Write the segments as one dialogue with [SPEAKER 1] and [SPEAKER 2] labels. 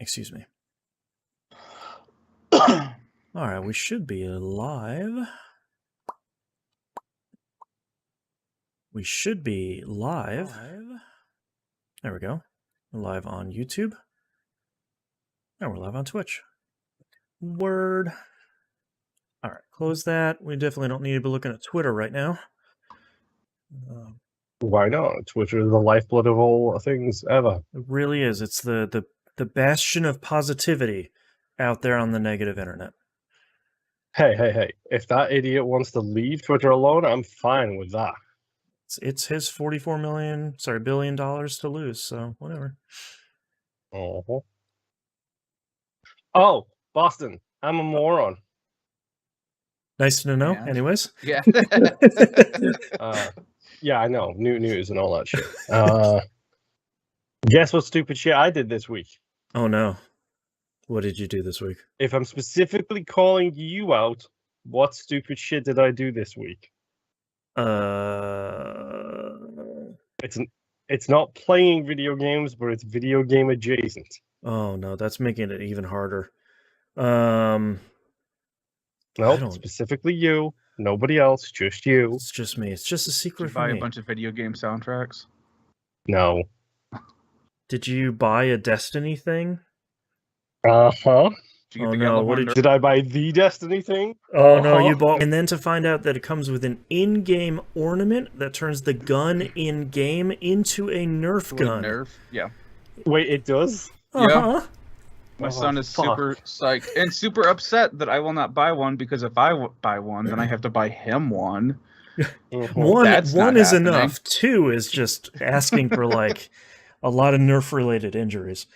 [SPEAKER 1] Excuse me. All right, we should be live. We should be live. There we go. We're live on YouTube. And we're live on Twitch. Word. All right, close that. We definitely don't need to be looking at Twitter right now.
[SPEAKER 2] Why not? Twitter is the lifeblood of all things ever.
[SPEAKER 1] It really is. It's the bastion of positivity out there on the negative internet.
[SPEAKER 2] Hey. If that idiot wants to leave Twitter alone, I'm fine with that.
[SPEAKER 1] It's his $44 billion to lose, so whatever.
[SPEAKER 2] Oh, Boston. I'm a moron.
[SPEAKER 1] Nice to know,
[SPEAKER 3] Yeah.
[SPEAKER 1] anyways.
[SPEAKER 3] Yeah.
[SPEAKER 2] Yeah, I know. New news and all that shit. Guess what stupid shit I did this week?
[SPEAKER 1] Oh no. What did you do this week?
[SPEAKER 2] If I'm specifically calling you out, what stupid shit did I do this week? It's not playing video games, but it's video game adjacent.
[SPEAKER 1] Oh no, that's making it even harder.
[SPEAKER 2] Nope, specifically you. Nobody else, just you.
[SPEAKER 1] It's just me. It's just a secret
[SPEAKER 3] Did you
[SPEAKER 1] for
[SPEAKER 3] buy
[SPEAKER 1] me.
[SPEAKER 3] a bunch of video game soundtracks?
[SPEAKER 2] No.
[SPEAKER 1] Did you buy a Destiny thing?
[SPEAKER 2] Uh-huh.
[SPEAKER 3] Did you
[SPEAKER 1] Oh
[SPEAKER 3] get the
[SPEAKER 1] no,
[SPEAKER 3] yellow
[SPEAKER 1] what
[SPEAKER 3] one?
[SPEAKER 1] did
[SPEAKER 2] Did I buy the Destiny thing?
[SPEAKER 1] Oh no, you bought, and then to find out that it comes with an in-game ornament that turns the gun in-game into a Nerf gun.
[SPEAKER 3] Nerf? Yeah.
[SPEAKER 2] Wait, it does?
[SPEAKER 1] Uh-huh.
[SPEAKER 3] My son is super psyched and super upset that I will not buy one, because if I buy one, then I have to buy him one.
[SPEAKER 1] One
[SPEAKER 3] That's not
[SPEAKER 1] is
[SPEAKER 3] happening.
[SPEAKER 1] enough. Two is just asking for like a lot of Nerf-related injuries.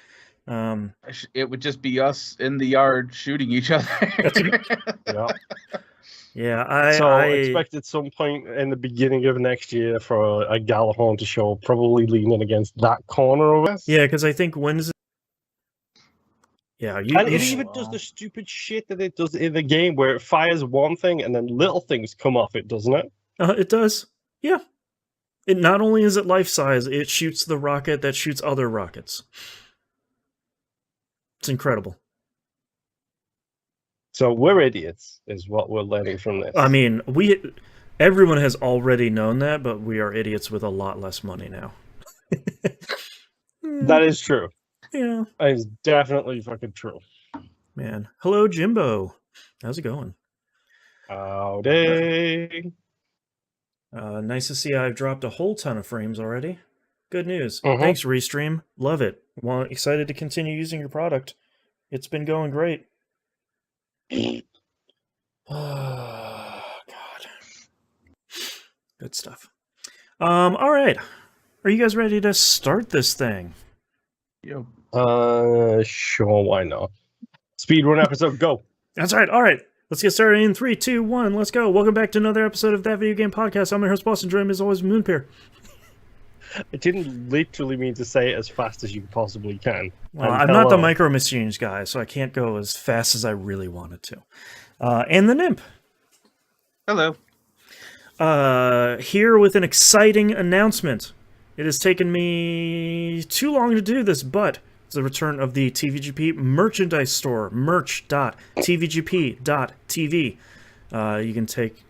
[SPEAKER 3] It would just be us in the yard shooting each other.
[SPEAKER 2] Yeah.
[SPEAKER 1] Yeah,
[SPEAKER 2] I expect at some point in the beginning of next year for a Galahorn to show, probably leaning against that corner of us.
[SPEAKER 1] Yeah, because I think when's it? Yeah,
[SPEAKER 2] And it even does the stupid shit that it does in the game where it fires one thing and then little things come off it, doesn't it?
[SPEAKER 1] It does. Yeah. It not only is it life-size, it shoots the rocket that shoots other rockets. It's incredible.
[SPEAKER 2] So we're idiots, is what we're learning from this.
[SPEAKER 1] I mean, everyone has already known that, but we are idiots with a lot less money now.
[SPEAKER 2] That is true.
[SPEAKER 1] Yeah.
[SPEAKER 2] That is definitely fucking true.
[SPEAKER 1] Man. Hello, Jimbo. How's it going?
[SPEAKER 2] Howdy.
[SPEAKER 1] Nice to see I've dropped a whole ton of frames already. Good news.
[SPEAKER 2] Mhm.
[SPEAKER 1] Thanks, Restream. Love it. Excited to continue using your product. It's been going great. Oh, God. Good stuff. All right. Are you guys ready to start this thing?
[SPEAKER 3] Yep.
[SPEAKER 2] Sure, why not? Speedrun episode, go.
[SPEAKER 1] That's right. All right. Let's get started in 3, 2, 1. Let's go. Welcome back to another episode of That Video Game Podcast. I'm your host, Boston. Joining me as always, Moonpear.
[SPEAKER 2] I didn't literally mean to say it as fast as you possibly can.
[SPEAKER 1] Well, I'm not the Micro Machines guy, so I can't go as fast as I really wanted to. And the Nymph.
[SPEAKER 3] Hello.
[SPEAKER 1] Here with an exciting announcement. It has taken me too long to do this, but it's the return of the TVGP merchandise store, merch.tvgp.tv. You can take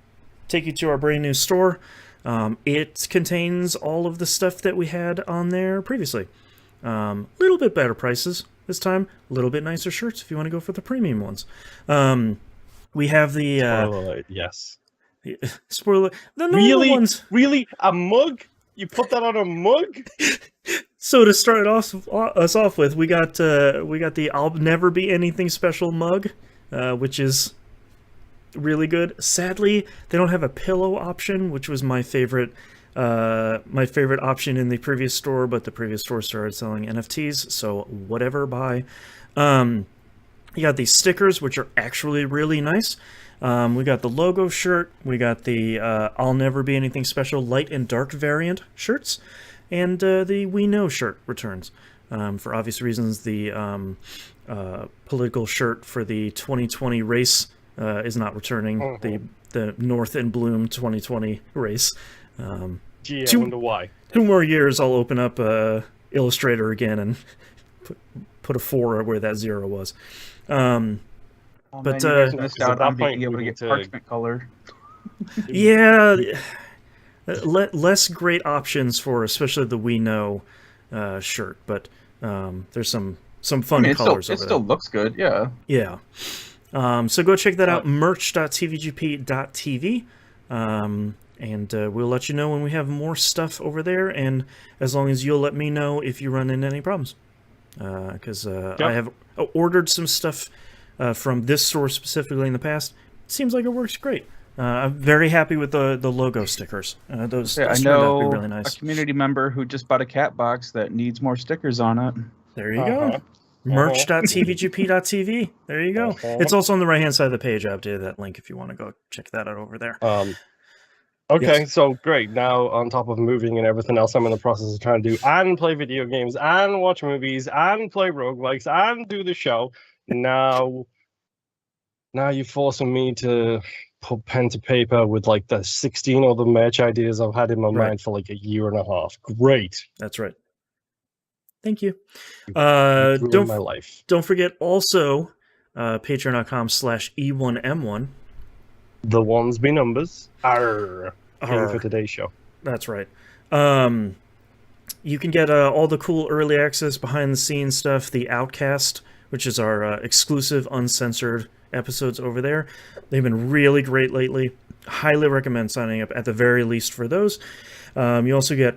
[SPEAKER 1] you to our brand new store. It contains all of the stuff that we had on there previously. Little bit better prices this time. A little bit nicer shirts if you want to go for the premium ones. We have the
[SPEAKER 2] yes.
[SPEAKER 1] Spoiler. The normal ones.
[SPEAKER 2] Really? A mug? You put that on a mug?
[SPEAKER 1] So to start us off with, we got the "I'll Never Be Anything Special" mug, which is really good. Sadly, they don't have a pillow option, which was my favorite option in the previous store. But the previous store started selling NFTs, so whatever. Buy. You got these stickers, which are actually really nice. We got the logo shirt. We got the "I'll Never Be Anything Special" light and dark variant shirts. And the We Know shirt returns. For obvious reasons, the political shirt for the 2020 race is not returning. The North in Bloom 2020 race.
[SPEAKER 2] Gee, I wonder why.
[SPEAKER 1] 2 more years, I'll open up Illustrator again and put a 4 where that 0 was.
[SPEAKER 3] Oh,
[SPEAKER 1] But,
[SPEAKER 3] man, you guys
[SPEAKER 2] No,
[SPEAKER 3] missed
[SPEAKER 2] 'cause at
[SPEAKER 3] out
[SPEAKER 2] that
[SPEAKER 3] on being
[SPEAKER 2] point
[SPEAKER 3] able
[SPEAKER 2] we
[SPEAKER 3] to
[SPEAKER 2] need
[SPEAKER 3] get
[SPEAKER 2] to-
[SPEAKER 3] parchment color.
[SPEAKER 1] yeah, less great options for especially the We Know shirt, but there's some fun colors
[SPEAKER 3] it
[SPEAKER 1] over
[SPEAKER 3] still
[SPEAKER 1] there.
[SPEAKER 3] looks good, yeah.
[SPEAKER 1] Yeah. So go check that out,
[SPEAKER 3] Uh,
[SPEAKER 1] merch.tvgp.tv. And we'll let you know when we have more stuff over there, and as long as you'll let me know if you run into any problems. Because I have ordered some stuff from this source specifically in the past. Seems like it works great. I'm very happy with the logo stickers. Those
[SPEAKER 3] I
[SPEAKER 1] turned out to be
[SPEAKER 3] know
[SPEAKER 1] really
[SPEAKER 3] a
[SPEAKER 1] nice.
[SPEAKER 3] community member who just bought a cat box that needs more stickers on it.
[SPEAKER 1] There you go.
[SPEAKER 2] Uh-huh.
[SPEAKER 1] Merch.tvgp.tv. There you go.
[SPEAKER 2] Uh-huh.
[SPEAKER 1] It's also on the right-hand side of the page. I updated that link if you want to go check that out over there.
[SPEAKER 2] Okay,
[SPEAKER 1] Yes.
[SPEAKER 2] so great. Now, on top of moving and everything else, I'm in the process of trying to do and play video games and watch movies and play roguelikes and do the show. Now you're forcing me to put pen to paper with like the 16 other merch ideas I've had in my
[SPEAKER 1] Right.
[SPEAKER 2] mind for like a year and a half. Great.
[SPEAKER 1] That's right. Thank you.
[SPEAKER 2] You ruined my
[SPEAKER 1] Don't
[SPEAKER 2] life.
[SPEAKER 1] forget also patreon.com/E1M1.
[SPEAKER 2] The ones be numbers. Arr.
[SPEAKER 1] Arr.
[SPEAKER 2] For today's show.
[SPEAKER 1] That's right. You can get all the cool early access, behind the scenes stuff, the Outcast, which is our exclusive uncensored episodes over there. They've been really great lately. Highly recommend signing up at the very least for those. You also get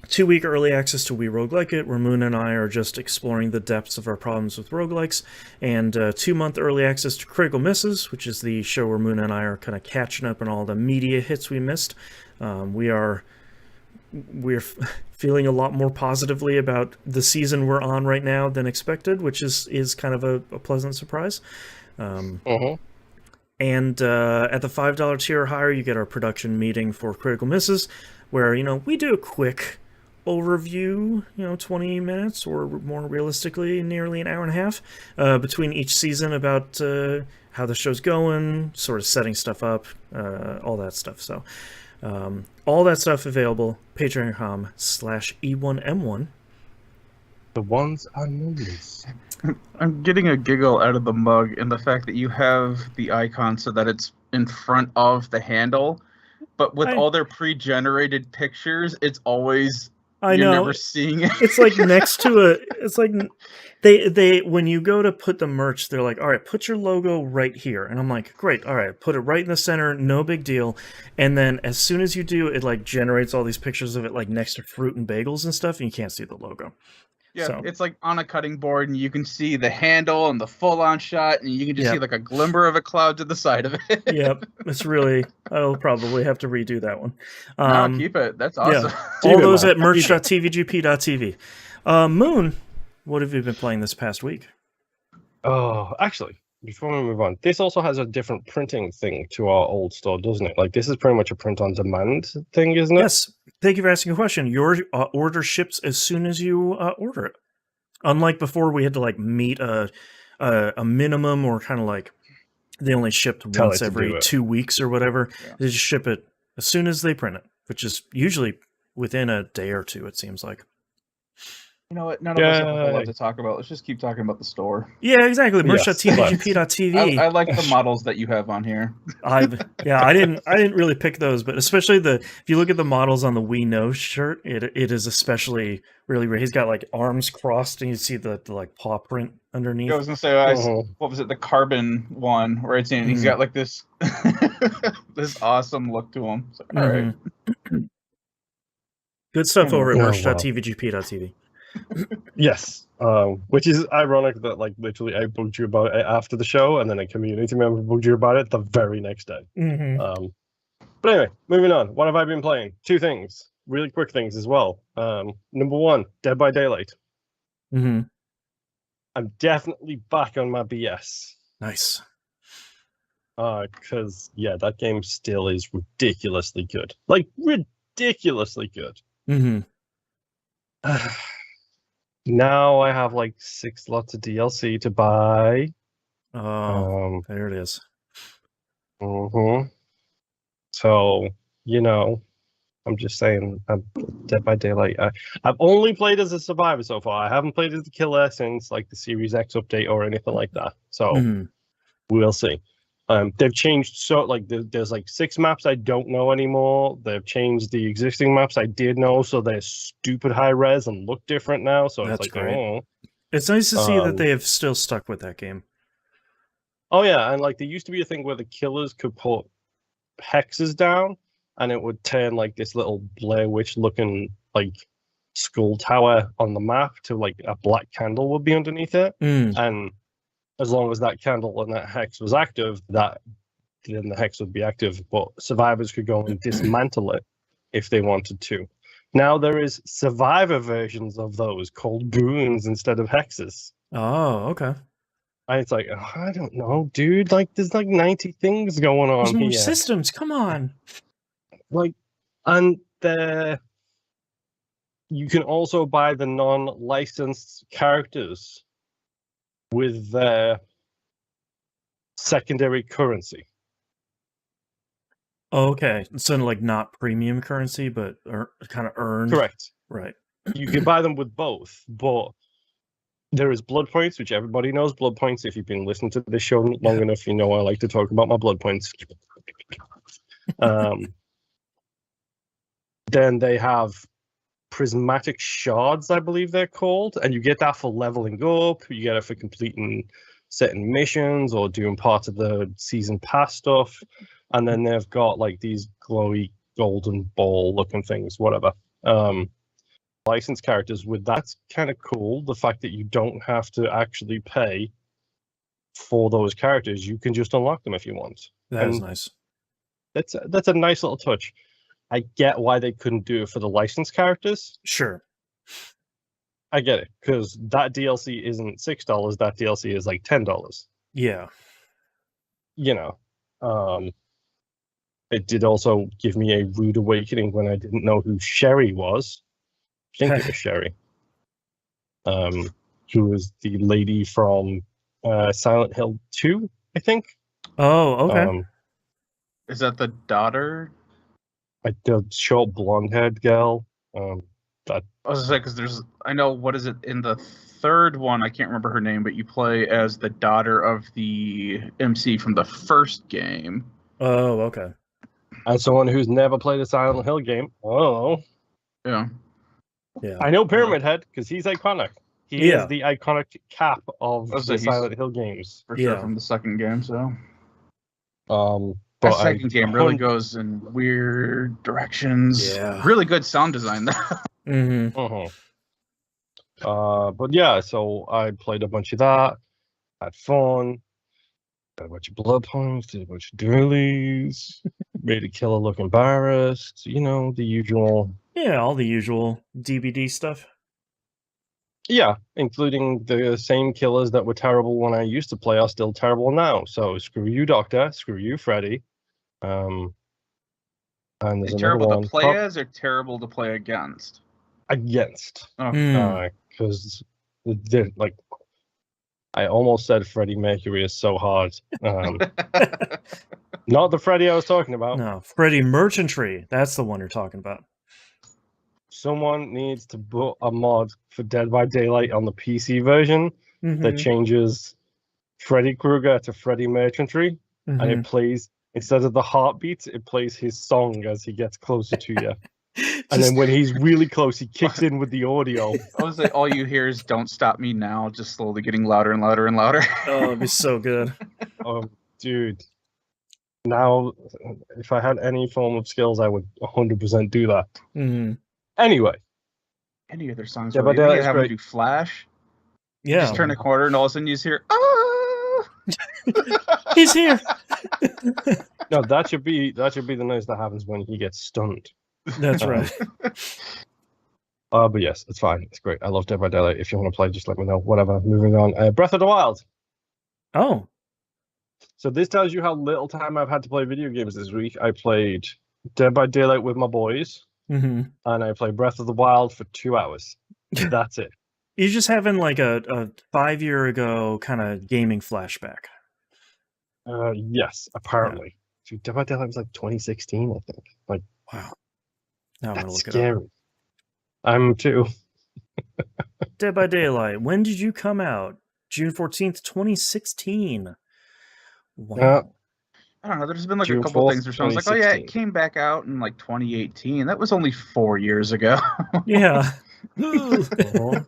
[SPEAKER 1] 2-week early access to We Roguelike It, where Moon and I are just exploring the depths of our problems with roguelikes, and 2-month early access to Critical Misses, which is the show where Moon and I are kind of catching up on all the media hits we missed. We're feeling a lot more positively about the season we're on right now than expected, which is kind of a pleasant surprise. And at the $5 tier or higher, you get our production meeting for Critical Misses, where we do a quick overview, 20 minutes, or more realistically, nearly an hour and a half between each season about how the show's going, sort of setting stuff up, all that stuff. So all that stuff available, patreon.com/E1M1.
[SPEAKER 2] The ones are numbers.
[SPEAKER 3] I'm getting a giggle out of the mug and the fact that you have the icon so that it's in front of the handle, but with all their pre-generated pictures, it's always you're never seeing it.
[SPEAKER 1] It's like next to it's like they when you go to put the merch, they're like, all right, put your logo right here, and I'm like, great, all right, put it right in the center, no big deal. And then as soon as you do, it like generates all these pictures of it like next to fruit and bagels and stuff, and you can't see the logo.
[SPEAKER 3] Yeah,
[SPEAKER 1] So
[SPEAKER 3] it's like on a cutting board, and you can see the handle and the full-on shot, and you can just see like a glimmer of a cloud to the side of it.
[SPEAKER 1] Yep, it's really. I'll probably have to redo that one.
[SPEAKER 3] No, keep it. That's awesome.
[SPEAKER 1] Yeah. All those at merch.tvgp.tv. Moon, what have you been playing this past week?
[SPEAKER 2] Oh, actually, before we move on, this also has a different printing thing to our old store, doesn't it? Like, this is pretty much a print-on-demand thing, isn't it?
[SPEAKER 1] Yes. Thank you for asking a question. Your order ships as soon as you order it. Unlike before, we had to like meet a minimum, or kind of like they only shipped once every 2 weeks or whatever. Yeah. They just ship it as soon as they print it, which is usually within a day or two, it seems like.
[SPEAKER 3] You know what? None of us have a whole lot to talk about. Let's just keep talking about the store.
[SPEAKER 1] Yeah, exactly. Merch.tvgp.tv.
[SPEAKER 3] I like the models that you have on here.
[SPEAKER 1] I didn't really pick those, but especially if you look at the models on the We Know shirt, it is especially really great. He's got like arms crossed, and you see the like paw print underneath.
[SPEAKER 3] I was gonna say, what was it? The carbon one, where it's in. He's got like this this awesome look to him. So, all right.
[SPEAKER 1] Good stuff over at merch.tvgp.tv.
[SPEAKER 2] Yes, which is ironic that like literally I bugged you about it after the show, and then a community member bugged you about it the very next day. But anyway, moving on. What have I been playing? 2 things, really quick things as well. Number 1, Dead by Daylight. I'm definitely back on my BS.
[SPEAKER 1] Nice.
[SPEAKER 2] Because that game still is ridiculously good. Like ridiculously good. Now I have like 6 lots of DLC to buy.
[SPEAKER 1] There it is.
[SPEAKER 2] So, I'm just saying, Dead by Daylight. I've only played as a survivor so far. I haven't played as the killer since like the Series X update or anything like that. So we'll see. They've changed there's like 6 maps I don't know anymore. They've changed the existing maps I did know, so they're stupid high res and look different now. So
[SPEAKER 1] That's
[SPEAKER 2] it's like,
[SPEAKER 1] great.
[SPEAKER 2] oh.
[SPEAKER 1] It's nice to see that they have still stuck with that game.
[SPEAKER 2] Oh yeah, and like there used to be a thing where the killers could put hexes down, and it would turn like this little Blair Witch looking like skull tower on the map to like a black candle would be underneath it, and as long as that candle and that hex was active, then the hex would be active. But survivors could go and dismantle it if they wanted to. Now there is survivor versions of those called boons instead of hexes.
[SPEAKER 1] Oh, okay.
[SPEAKER 2] And it's like, oh, I don't know, dude. Like, there's like 90 things going on
[SPEAKER 1] There's more
[SPEAKER 2] here.
[SPEAKER 1] systems. Come on.
[SPEAKER 2] Like, and you can also buy the non-licensed characters with their secondary currency.
[SPEAKER 1] Okay, so like not premium currency, but kind of earned.
[SPEAKER 2] Correct.
[SPEAKER 1] Right.
[SPEAKER 2] You can buy them with both, but there is blood points, which everybody knows blood points. If you've been listening to this show long enough, you know I like to talk about my blood points. Then they have prismatic shards, I believe they're called, and you get that for leveling up. You get it for completing certain missions or doing part of the season pass stuff. And then they've got like these glowy golden ball looking things, whatever. Licensed characters with that's kind of cool. The fact that you don't have to actually pay for those characters, you can just unlock them if you want.
[SPEAKER 1] That is nice.
[SPEAKER 2] That's a nice little touch. I get why they couldn't do it for the licensed characters.
[SPEAKER 1] Sure.
[SPEAKER 2] I get it, because that DLC isn't $6. That DLC is like $10.
[SPEAKER 1] Yeah.
[SPEAKER 2] You know, it did also give me a rude awakening when I didn't know who Sherry was. I think it was Sherry. Who was the lady from Silent Hill 2, I think.
[SPEAKER 1] Oh, okay.
[SPEAKER 3] Is that the daughter?
[SPEAKER 2] The short blonde-haired girl.
[SPEAKER 3] I was gonna say, because I know, what is it in the third one? I can't remember her name, but you play as the daughter of the MC from the first game.
[SPEAKER 1] Oh, okay.
[SPEAKER 2] As someone who's never played a Silent Hill game,
[SPEAKER 3] Yeah.
[SPEAKER 2] I know Pyramid Head because he's iconic. He is the iconic cap of the Silent Hill games.
[SPEAKER 3] For sure, from the second game, so.
[SPEAKER 2] But
[SPEAKER 3] that second game really goes in weird directions.
[SPEAKER 1] Yeah.
[SPEAKER 3] Really good sound design, though.
[SPEAKER 2] But yeah, so I played a bunch of that, had fun, got a bunch of blood points, did a bunch of dailies, made a killer look embarrassed, you know, the usual.
[SPEAKER 1] Yeah, all the usual DVD stuff.
[SPEAKER 2] Yeah, including the same killers that were terrible when I used to play are still terrible now. So screw you, Doctor. Screw you, Freddy. And there's another
[SPEAKER 3] terrible
[SPEAKER 2] one.
[SPEAKER 3] To play as or terrible to play against?
[SPEAKER 2] Against.
[SPEAKER 3] Oh.
[SPEAKER 2] Because they're like, I almost said Freddie Mercury is so hard. Not the Freddie I was talking about.
[SPEAKER 1] No, Freddie Merchantry. That's the one you're talking about.
[SPEAKER 2] Someone needs to put a mod for Dead by Daylight on the PC version that changes Freddy Krueger to Freddie Merchantry, and it plays, instead of the heartbeats, it plays his song as he gets closer to you. And then when he's really close, he kicks in with the audio.
[SPEAKER 3] I was like, all you hear is "Don't Stop Me Now," just slowly getting louder and louder and louder.
[SPEAKER 1] Oh, it'd be so good.
[SPEAKER 2] Dude. Now, if I had any form of skills, I would 100% do that. Anyway.
[SPEAKER 3] Any other songs?
[SPEAKER 2] Yeah, but
[SPEAKER 3] you have him do Flash.
[SPEAKER 1] Yeah.
[SPEAKER 3] Just turn a corner and all of a sudden you just hear, "Ah!"
[SPEAKER 1] He's here.
[SPEAKER 2] No, that should be the noise that happens when he gets stunned.
[SPEAKER 1] That's right.
[SPEAKER 2] But yes, it's fine. It's great. I love Dead by Daylight. If you want to play, just let me know. Whatever. Moving on. Breath of the Wild.
[SPEAKER 1] Oh.
[SPEAKER 2] So this tells you how little time I've had to play video games this week. I played Dead by Daylight with my boys, and I played Breath of the Wild for 2 hours. That's it.
[SPEAKER 1] You're just having like a 5 year ago kind of gaming flashback.
[SPEAKER 2] Yes, apparently. Dude, Dead by Daylight was like 2016, I think. Like,
[SPEAKER 1] wow. Now I'm going to
[SPEAKER 2] That's
[SPEAKER 1] look it
[SPEAKER 2] scary.
[SPEAKER 1] up.
[SPEAKER 2] I'm too.
[SPEAKER 1] Dead by Daylight. When did you come out? June 14th, 2016. Wow.
[SPEAKER 3] I don't know. There's been like
[SPEAKER 2] June
[SPEAKER 3] a couple
[SPEAKER 2] 4th,
[SPEAKER 3] things where someone's like, "Oh yeah, it
[SPEAKER 2] 2016.
[SPEAKER 3] came back out in like 2018." That was only 4 years ago.
[SPEAKER 1] Yeah.
[SPEAKER 2] Uh-huh.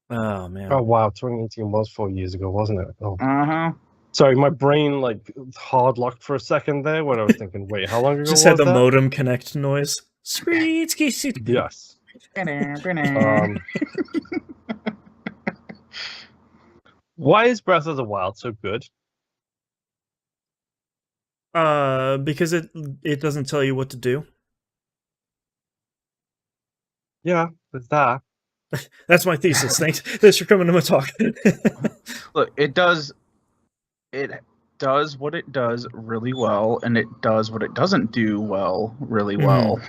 [SPEAKER 1] Oh, man.
[SPEAKER 2] Oh wow, 2018 was 4 years ago, wasn't it? Oh.
[SPEAKER 3] Uh-huh.
[SPEAKER 2] Sorry, my brain like hard locked for a second there when I was thinking, wait, how long ago
[SPEAKER 1] Just
[SPEAKER 2] was
[SPEAKER 1] had the
[SPEAKER 2] that?
[SPEAKER 1] modem connect noise.
[SPEAKER 2] Yes. Why is Breath of the Wild so good?
[SPEAKER 1] Because it doesn't tell you what to do.
[SPEAKER 2] Yeah, there's that.
[SPEAKER 1] That's my thesis. Thanks for coming to my talk.
[SPEAKER 3] Look, it does what it does really well, and it does what it doesn't do well really well.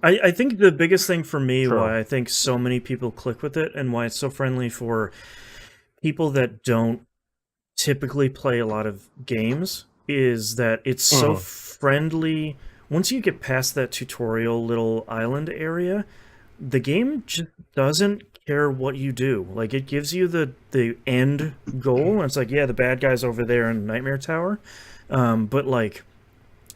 [SPEAKER 1] I think the biggest thing for me,
[SPEAKER 2] True.
[SPEAKER 1] why I think so many people click with it, and why it's so friendly for people that don't typically play a lot of games, is that it's so friendly. Once you get past that tutorial little island area, the game just doesn't care what you do. Like, it gives you the end goal, and it's like, yeah, the bad guy's over there in Nightmare Tower, but like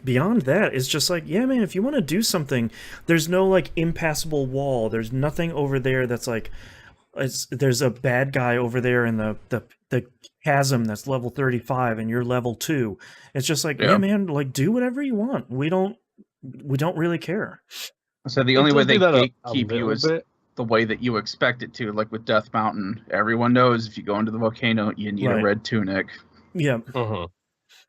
[SPEAKER 1] beyond that, it's just like, yeah, man, if you want to do something, there's no like impassable wall. There's nothing over there that's like, there's a bad guy over there in the chasm that's level 35 and you're level 2. It's just like, yeah, man, like, do whatever you want. We don't really care.
[SPEAKER 3] So the only way they keep you is the way that you expect it to, like with Death Mountain. Everyone knows if you go into the volcano, you need a red tunic.
[SPEAKER 1] Yeah.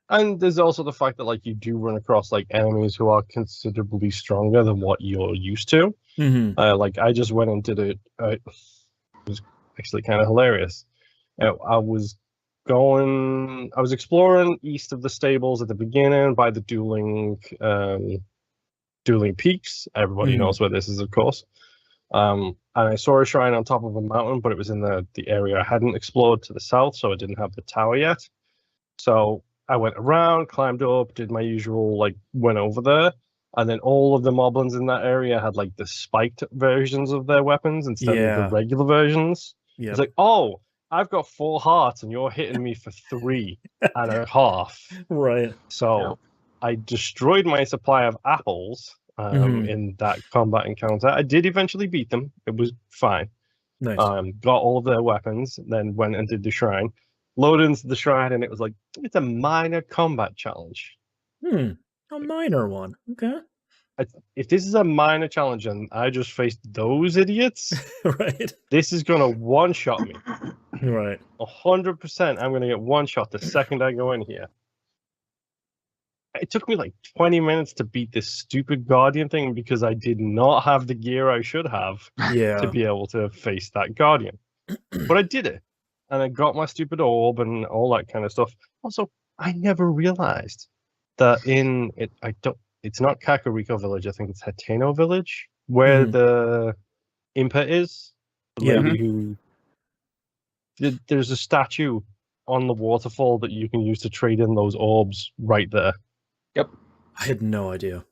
[SPEAKER 2] And there's also the fact that like you do run across like enemies who are considerably stronger than what you're used to. Like I just went and did it. It was actually kind of hilarious. I was exploring east of the stables at the beginning by the dueling peaks. Everybody knows where this is, of course. And I saw a shrine on top of a mountain, but it was in the area I hadn't explored to the south, so it didn't have the tower yet. So I went around, climbed up, did my usual, like, went over there, and then all of the moblins in that area had, like, the spiked versions of their weapons instead of the regular versions. It's like, oh, I've got 4 hearts, and you're hitting me for 3.5.
[SPEAKER 1] Right.
[SPEAKER 2] So I destroyed my supply of apples in that combat encounter. I did eventually beat them. It was fine.
[SPEAKER 1] Nice.
[SPEAKER 2] Got all of their weapons, then went and did the shrine. Loaded into the shrine, and it was like, it's a minor combat challenge.
[SPEAKER 1] A minor one. Okay.
[SPEAKER 2] If this is a minor challenge and I just faced those idiots,
[SPEAKER 1] right,
[SPEAKER 2] this is going to one-shot me.
[SPEAKER 1] Right.
[SPEAKER 2] 100% I'm going to get one-shot the second I go in here. It took me like 20 minutes to beat this stupid Guardian thing because I did not have the gear I should have to be able to face that Guardian. But I did it. And I got my stupid orb and all that kind of stuff. Also, I never realized that it's not Kakariko Village, I think it's Hateno Village, where the Impa is. The lady who... There's a statue on the waterfall that you can use to trade in those orbs right there.
[SPEAKER 3] Yep.
[SPEAKER 1] I had no idea.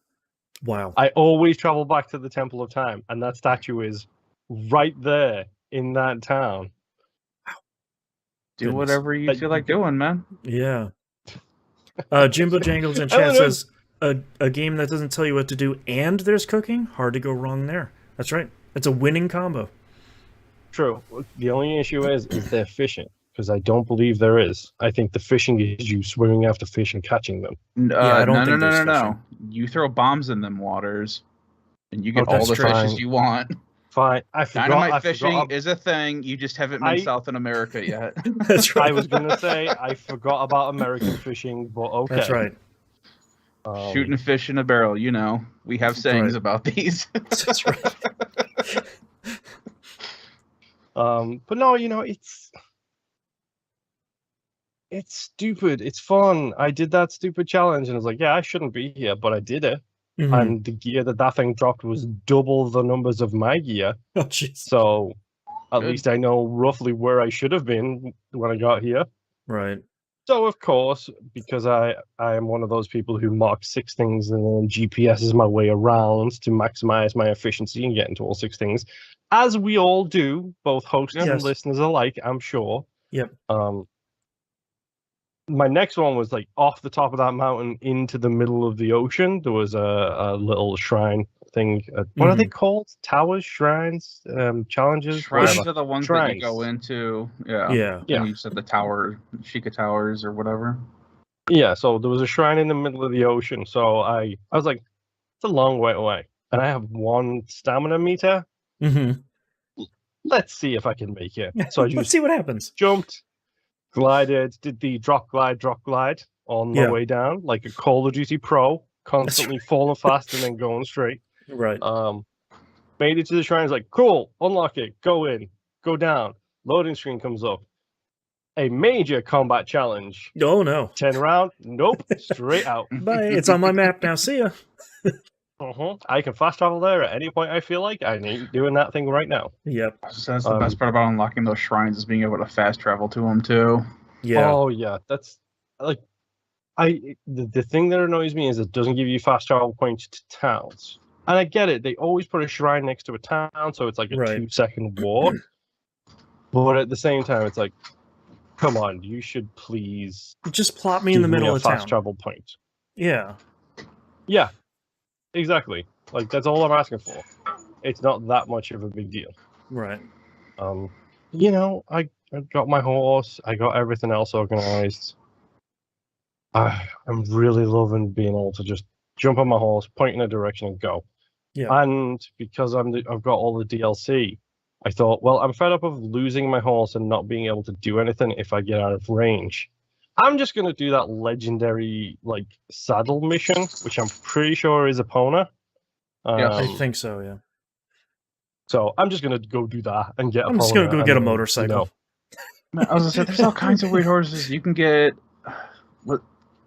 [SPEAKER 1] Wow.
[SPEAKER 2] I always travel back to the Temple of Time, and that statue is right there in that town.
[SPEAKER 3] Do whatever you feel like doing, man.
[SPEAKER 1] Yeah. Jimbo Jangles in chat says, a game that doesn't tell you what to do and there's cooking? Hard to go wrong there. That's right. It's a winning combo.
[SPEAKER 2] True. The only issue is they're fishing, because I don't believe there is. I think the fishing is you swimming after fish and catching them.
[SPEAKER 1] I don't think there's
[SPEAKER 3] no. You throw bombs in them waters, and you get all the fishes you want.
[SPEAKER 2] Fine. I forgot.
[SPEAKER 3] Dynamite fishing is a thing. You just haven't been South in America yet.
[SPEAKER 1] That's right.
[SPEAKER 2] I was going to say I forgot about American fishing, but okay.
[SPEAKER 1] That's right.
[SPEAKER 3] Shooting a fish in a barrel, you know. We have sayings about these.
[SPEAKER 1] That's right.
[SPEAKER 2] But no, you know, it's stupid. It's fun. I did that stupid challenge, and I was like, yeah, I shouldn't be here, but I did it. And the gear that thing dropped was double the numbers of my gear.
[SPEAKER 1] Oh, jeez.
[SPEAKER 2] So at least I know roughly where I should have been when I got here.
[SPEAKER 1] Right.
[SPEAKER 2] So, of course, because I am one of those people who marks 6 things and then GPSs my way around to maximize my efficiency and get into all 6 things, as we all do, both hosts and
[SPEAKER 1] Yes.
[SPEAKER 2] listeners alike, I'm sure.
[SPEAKER 1] Yep.
[SPEAKER 2] My next one was like off the top of that mountain into the middle of the ocean. There was a little shrine thing. What are they called? Towers, shrines, challenges?
[SPEAKER 3] Shrines
[SPEAKER 2] Whatever.
[SPEAKER 3] are the ones that you go into. Yeah.
[SPEAKER 1] Yeah.
[SPEAKER 3] And you said the tower, Sheikah Towers or whatever.
[SPEAKER 2] Yeah, so there was a shrine in the middle of the ocean. So I was like, it's a long way away. And I have 1 stamina meter. Let's see if I can make it. So I
[SPEAKER 1] Let's
[SPEAKER 2] just
[SPEAKER 1] see what happens.
[SPEAKER 2] jumped, glided, did the drop glide on my way down, like a Call of Duty pro, constantly falling fast and then going straight.
[SPEAKER 1] Right.
[SPEAKER 2] Made it to the shrine. It's like, cool, unlock it, go in, go down. Loading screen comes up. A major combat challenge.
[SPEAKER 1] Oh no.
[SPEAKER 2] 10 round. Nope. Straight out.
[SPEAKER 1] Bye. It's on my map now. See ya.
[SPEAKER 2] I can fast travel there at any point I feel like. I ain't doing that thing right now.
[SPEAKER 1] Yep.
[SPEAKER 3] So that's the best part about unlocking those shrines is being able to fast travel to them too.
[SPEAKER 1] Yeah.
[SPEAKER 2] Oh yeah, that's like the thing that annoys me is it doesn't give you fast travel points to towns. And I get it. They always put a shrine next to a town, so it's like a 2-second walk. But at the same time, it's like, come on, you should please
[SPEAKER 1] just plop me in the middle of town.
[SPEAKER 2] Fast travel point.
[SPEAKER 1] Yeah.
[SPEAKER 2] Yeah. Exactly. Like that's all I'm asking for. It's not that much of a big deal.
[SPEAKER 1] Right.
[SPEAKER 2] You know, I got my horse. I got everything else organized. I'm really loving being able to just jump on my horse, point in a direction, and go.
[SPEAKER 1] Yeah.
[SPEAKER 2] And because I've got all the DLC, I thought, well, I'm fed up of losing my horse and not being able to do anything if I get out of range. I'm just going to do that legendary like saddle mission, which I'm pretty sure is Epona.
[SPEAKER 1] Yeah, I think so, yeah.
[SPEAKER 2] So I'm just going to go do that and get
[SPEAKER 1] I'm just going to go get a motorcycle.
[SPEAKER 2] You know.
[SPEAKER 3] I was going to say, there's all kinds of weird horses. You can get...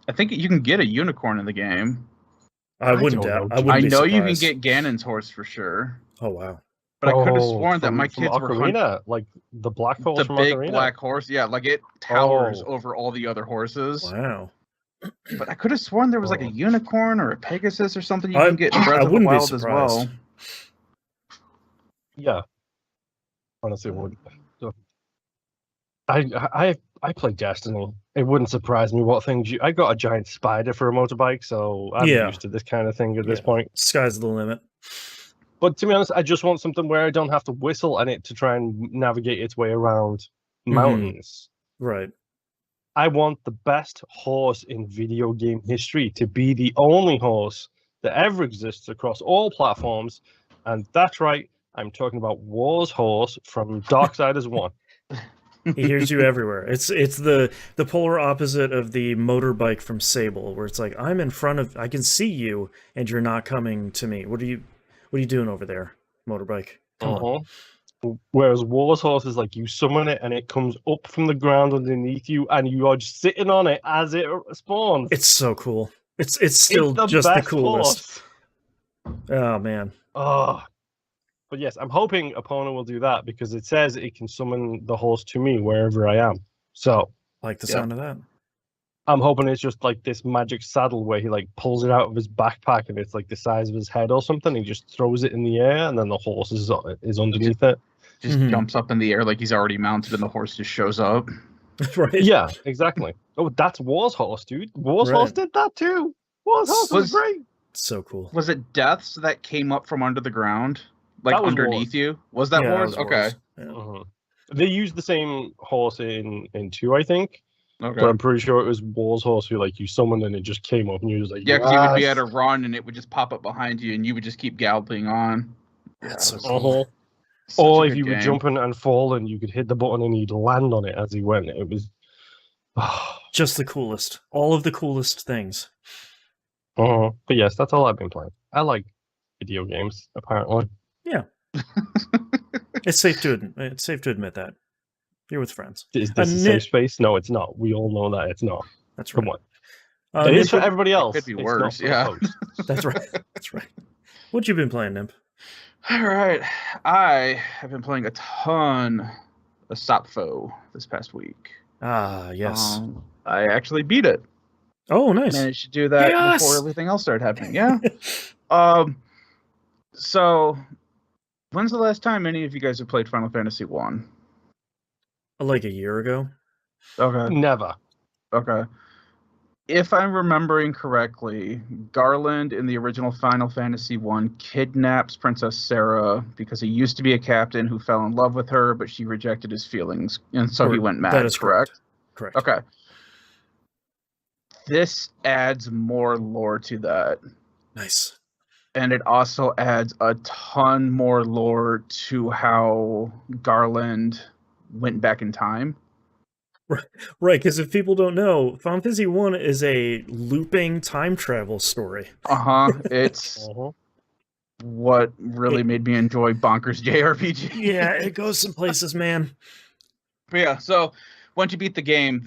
[SPEAKER 3] I think you can get a unicorn in the game.
[SPEAKER 1] I wouldn't doubt.
[SPEAKER 3] I know you can get Ganon's horse for sure.
[SPEAKER 1] Oh, wow.
[SPEAKER 3] But I could have sworn that my kids were
[SPEAKER 2] Ocarina, like the black horse from
[SPEAKER 3] big
[SPEAKER 2] Ocarina.
[SPEAKER 3] Black horse, yeah, like it towers over all the other horses.
[SPEAKER 1] Wow.
[SPEAKER 3] But I could have sworn there was like a unicorn or a Pegasus or something you can get in Breath of the Wild as well.
[SPEAKER 2] Yeah. Honestly, I play Destiny. It wouldn't surprise me what things I got a giant spider for a motorbike, so I'm used to this kind of thing at this point.
[SPEAKER 1] Sky's the limit.
[SPEAKER 2] But to be honest, I just want something where I don't have to whistle on it to try and navigate its way around mountains.
[SPEAKER 1] Right.
[SPEAKER 2] I want the best horse in video game history to be the only horse that ever exists across all platforms. And that's right, I'm talking about War's horse from Darksiders 1.
[SPEAKER 1] He hears you everywhere. It's the polar opposite of the motorbike from Sable, where it's like, I'm in front of, I can see you, and you're not coming to me. What are you doing over there, motorbike? Come on.
[SPEAKER 2] Whereas War's horse is like you summon it and it comes up from the ground underneath you, and you are just sitting on it as it spawns.
[SPEAKER 1] It's so cool. It's still just the coolest. Horse. Oh man.
[SPEAKER 2] Oh. But yes, I'm hoping Epona will do that because it says it can summon the horse to me wherever I am. So
[SPEAKER 1] I like the sound of that.
[SPEAKER 2] I'm hoping it's just like this magic saddle where he like pulls it out of his backpack and it's like the size of his head or something. He just throws it in the air and then the horse is underneath it.
[SPEAKER 3] Just jumps up in the air like he's already mounted and the horse just shows up.
[SPEAKER 1] Right.
[SPEAKER 2] Yeah, exactly. Oh, that's War's horse, dude. War's horse did that too. War's horse was great.
[SPEAKER 1] So cool.
[SPEAKER 3] Was it Death's that came up from under the ground? Like underneath you? Was that War's? Okay.
[SPEAKER 1] Yeah.
[SPEAKER 2] They used the same horse in 2, I think.
[SPEAKER 3] Okay.
[SPEAKER 2] But I'm pretty sure it was War's horse who like you summoned and it just came up and you was like,
[SPEAKER 3] yeah, because you would be at a run and it would just pop up behind you and you would just keep galloping on.
[SPEAKER 1] That's so cool.
[SPEAKER 2] Or if you were jumping and falling, you could hit the button and he'd land on it as he went. It was
[SPEAKER 1] just the coolest. All of the coolest things.
[SPEAKER 2] But yes, that's all I've been playing. I like video games, apparently.
[SPEAKER 1] Yeah. It's safe to admit that. You're with friends.
[SPEAKER 2] Is this a safe space? No, it's not. We all know that it's not.
[SPEAKER 1] That's right.
[SPEAKER 2] Come on. It is for everybody else.
[SPEAKER 3] It could be worse, yeah.
[SPEAKER 1] That's right. That's right. What you been playing, Nimp?
[SPEAKER 3] All right. I have been playing a ton of Sappho this past week.
[SPEAKER 1] Ah, yes.
[SPEAKER 3] I actually beat it.
[SPEAKER 1] Oh, nice.
[SPEAKER 3] Managed to do that
[SPEAKER 1] Chaos!
[SPEAKER 3] before everything else started happening. Yeah. So when's the last time any of you guys have played Final Fantasy 1?
[SPEAKER 1] Like a year ago.
[SPEAKER 3] Okay.
[SPEAKER 2] Never.
[SPEAKER 3] Okay. If I'm remembering correctly, Garland in the original Final Fantasy 1 kidnaps Princess Sarah because he used to be a captain who fell in love with her, but she rejected his feelings, and so he went mad.
[SPEAKER 1] That is correct.
[SPEAKER 3] Okay. This adds more lore to that.
[SPEAKER 1] Nice.
[SPEAKER 3] And it also adds a ton more lore to how Garland went back in time.
[SPEAKER 1] Right, because if people don't know, Final Fantasy 1 is a looping time travel story.
[SPEAKER 3] It's what really made me enjoy Bonkers JRPG.
[SPEAKER 1] Yeah, it goes some places, man.
[SPEAKER 3] But yeah, so once you beat the game,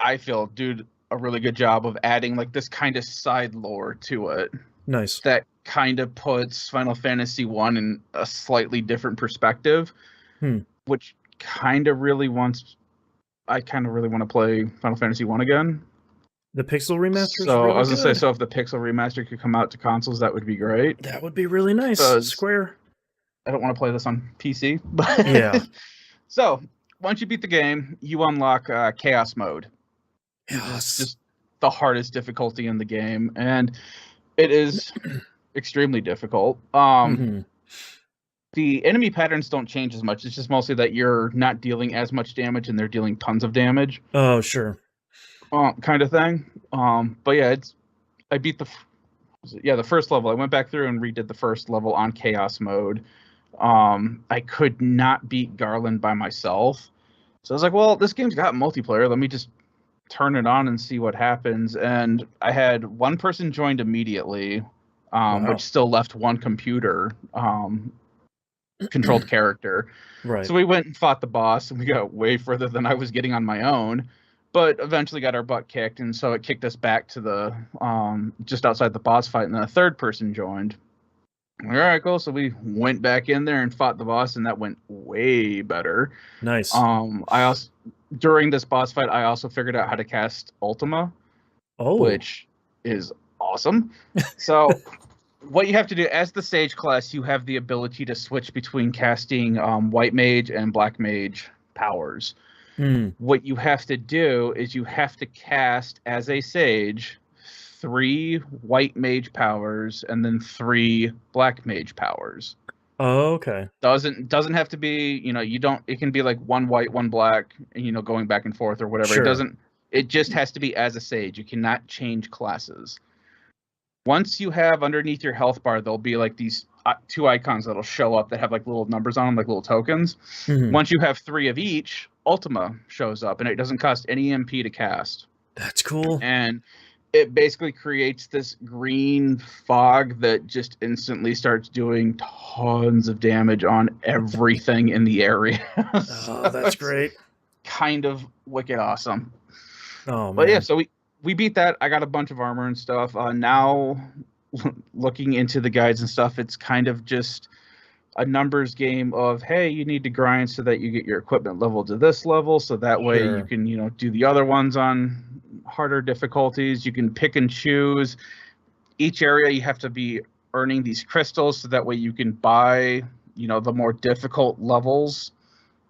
[SPEAKER 3] I feel, do a really good job of adding like this kind of side lore to it.
[SPEAKER 1] Nice.
[SPEAKER 3] That kind of puts Final Fantasy 1 in a slightly different perspective, which kind of really wants... I kind of really want to play Final Fantasy 1 again.
[SPEAKER 1] The Pixel remaster.
[SPEAKER 3] So really I was gonna say, so if the Pixel remaster could come out to consoles, that would be great.
[SPEAKER 1] That would be really nice. Square.
[SPEAKER 3] I don't want to play this on PC, but
[SPEAKER 1] yeah.
[SPEAKER 3] So once you beat the game, you unlock Chaos Mode.
[SPEAKER 1] Yes.
[SPEAKER 3] It's just the hardest difficulty in the game, and it is extremely difficult. The enemy patterns don't change as much. It's just mostly that you're not dealing as much damage and they're dealing tons of damage.
[SPEAKER 1] Oh, sure.
[SPEAKER 3] Kind of thing. But yeah, I beat the first level. I went back through and redid the first level on Chaos Mode. I could not beat Garland by myself. So I was like, well, this game's got multiplayer. Let me just turn it on and see what happens. And I had one person joined immediately, which still left one computer. Controlled character.
[SPEAKER 1] Right.
[SPEAKER 3] So we went and fought the boss, and we got way further than I was getting on my own, but eventually got our butt kicked, and so it kicked us back to the just outside the boss fight, and then a third person joined. All right, cool. So we went back in there and fought the boss, and that went way better.
[SPEAKER 1] Nice.
[SPEAKER 3] I also, during this boss fight, I also figured out how to cast Ultima, which is awesome. So what you have to do as the sage class, you have the ability to switch between casting white mage and black mage powers. What you have to do is you have to cast as a sage 3 white mage powers and then 3 black mage powers.
[SPEAKER 1] Oh, okay.
[SPEAKER 3] Doesn't have to be, you don't, it can be like 1 white, 1 black, and going back and forth or whatever.
[SPEAKER 1] Sure.
[SPEAKER 3] It just has to be as a sage. You cannot change classes. Once you have underneath your health bar, there'll be like these 2 icons that'll show up that have like little numbers on them, like little tokens. Once you have 3 of each, Ultima shows up, and it doesn't cost any MP to cast.
[SPEAKER 1] That's cool.
[SPEAKER 3] And it basically creates this green fog that just instantly starts doing tons of damage on everything in the area.
[SPEAKER 1] Oh, that's great.
[SPEAKER 3] Kind of wicked awesome.
[SPEAKER 1] Oh, man.
[SPEAKER 3] But yeah, so we beat that. I got a bunch of armor and stuff. Now, looking into the guides and stuff, it's kind of just a numbers game of, hey, you need to grind so that you get your equipment level to this level, so that way you can, do the other ones on harder difficulties. You can pick and choose. Each area you have to be earning these crystals, so that way you can buy, the more difficult levels,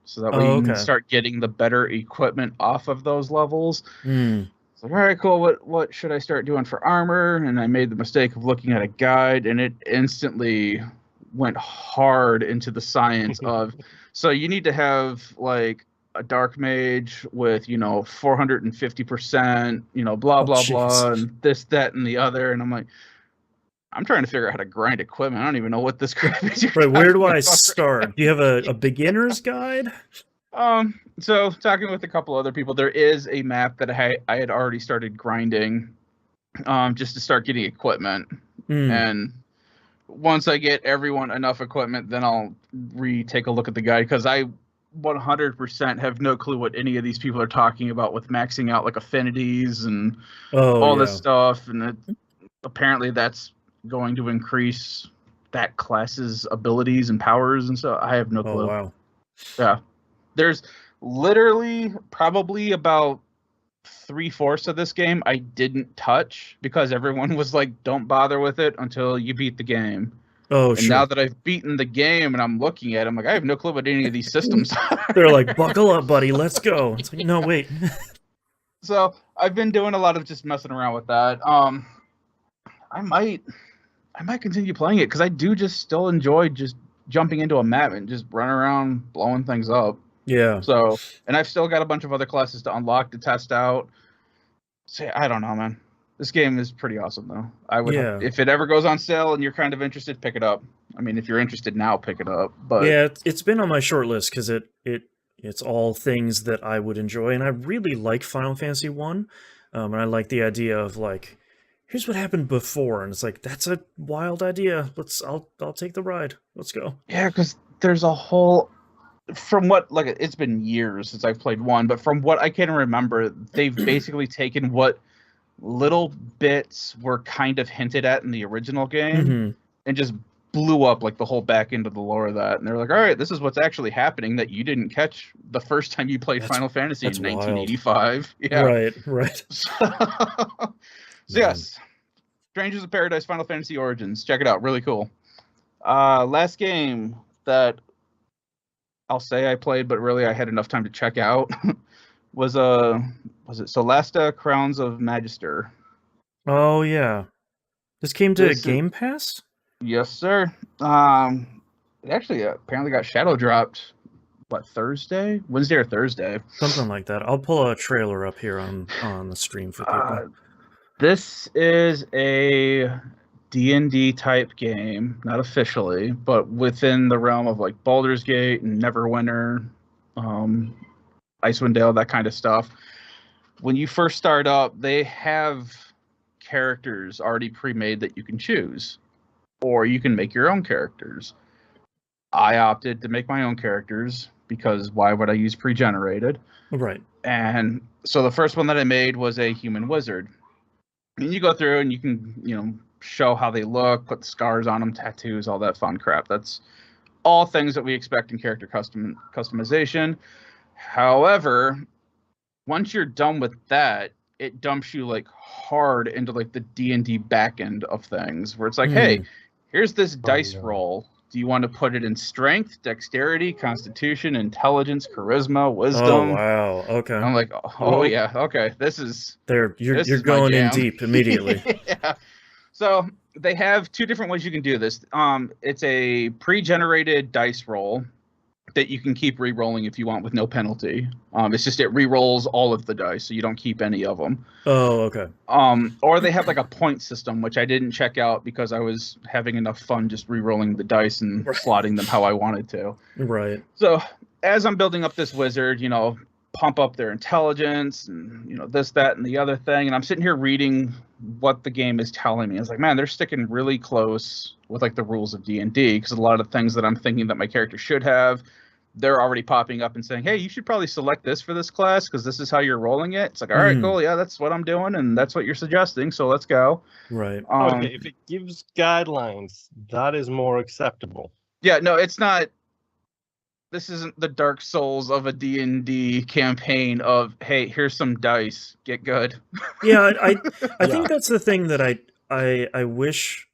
[SPEAKER 3] so that way you can start getting the better equipment off of those levels. So, all right, cool. What should I start doing for armor? And I made the mistake of looking at a guide, and it instantly went hard into the science of, so you need to have like a dark mage with 450%, blah blah blah, and this, that, and the other. And I'm like, I'm trying to figure out how to grind equipment. I don't even know what this crap is.
[SPEAKER 1] Right, where do I start? Do you have a beginner's guide?
[SPEAKER 3] So talking with a couple other people, there is a map that I had already started grinding, just to start getting equipment. And once I get everyone enough equipment, then I'll take a look at the guide, because I 100% have no clue what any of these people are talking about with maxing out like affinities and all this stuff. And apparently that's going to increase that class's abilities and powers and stuff. I have no clue.
[SPEAKER 1] Oh, wow.
[SPEAKER 3] Yeah. There's literally probably about 3/4 of this game I didn't touch because everyone was like, "Don't bother with it until you beat the game."
[SPEAKER 1] Oh,
[SPEAKER 3] And
[SPEAKER 1] sure.
[SPEAKER 3] now that I've beaten the game and I'm looking at it, I'm like, I have no clue what any of these systems are.
[SPEAKER 1] They're like, buckle up, buddy, let's go. It's like, no, wait.
[SPEAKER 3] So I've been doing a lot of just messing around with that. I might continue playing it because I do just still enjoy just jumping into a map and just running around blowing things up.
[SPEAKER 1] Yeah.
[SPEAKER 3] So, and I've still got a bunch of other classes to unlock to test out. So I don't know, man. This game is pretty awesome, though. I would, if it ever goes on sale and you're kind of interested, pick it up. I mean, if you're interested now, pick it up. But
[SPEAKER 1] yeah, it's been on my short list because it's all things that I would enjoy, and I really like Final Fantasy 1, and I like the idea of like, here's what happened before, and it's like, that's a wild idea. I'll take the ride. Let's go.
[SPEAKER 3] Yeah, because there's a whole. From what, like, it's been years since I've played 1, but from what I can remember, they've basically taken what little bits were kind of hinted at in the original game and just blew up like the whole back end of the lore of that. And they're like, all right, this is what's actually happening that you didn't catch the first time you played Final Fantasy in 1985. Yeah.
[SPEAKER 1] Right.
[SPEAKER 3] So yes, Strangers of Paradise Final Fantasy Origins. Check it out. Really cool. Last game that I'll say I played, but really I had enough time to check out was it Solasta Crowns of Magister?
[SPEAKER 1] Oh yeah, this came to Game Pass.
[SPEAKER 3] Yes, sir. It actually apparently got shadow dropped. What, Wednesday or Thursday?
[SPEAKER 1] Something like that. I'll pull a trailer up here on the stream for people.
[SPEAKER 3] This is a D&D type game, not officially, but within the realm of like Baldur's Gate and Neverwinter, Icewind Dale, that kind of stuff. When you first start up, they have characters already pre-made that you can choose, or you can make your own characters. I opted to make my own characters because why would I use pre-generated?
[SPEAKER 1] Right.
[SPEAKER 3] And so the first one that I made was a human wizard. And you go through and you can, show how they look, put scars on them, tattoos, all that fun crap. That's all things that we expect in character customization. However, once you're done with that, it dumps you like hard into like the D&D back end of things where it's like, hey, here's this dice roll. Do you want to put it in strength, dexterity, constitution, intelligence, charisma, wisdom?
[SPEAKER 1] Oh wow, okay.
[SPEAKER 3] And I'm like, oh yeah, okay. This is
[SPEAKER 1] you're going in deep immediately.
[SPEAKER 3] Yeah. So they have two different ways you can do this. It's a pre-generated dice roll that you can keep re-rolling if you want with no penalty. It's just it re-rolls all of the dice, so you don't keep any of them.
[SPEAKER 1] Oh, okay.
[SPEAKER 3] Or they have like a point system, which I didn't check out because I was having enough fun just re-rolling the dice and slotting them how I wanted to.
[SPEAKER 1] Right.
[SPEAKER 3] So as I'm building up this wizard, pump up their intelligence and, this, that, and the other thing. And I'm sitting here reading what the game is telling me. I was like, man, they're sticking really close with like the rules of D&D because a lot of things that I'm thinking that my character should have, they're already popping up and saying, hey, you should probably select this for this class because this is how you're rolling it. It's like, all right, cool. Yeah, that's what I'm doing. And that's what you're suggesting. So let's go.
[SPEAKER 1] Right.
[SPEAKER 2] Okay, if it gives guidelines, that is more acceptable.
[SPEAKER 3] Yeah, no, it's not. This isn't the Dark Souls of a D&D campaign of, hey, here's some dice, get good.
[SPEAKER 1] Yeah, I think that's the thing that I wish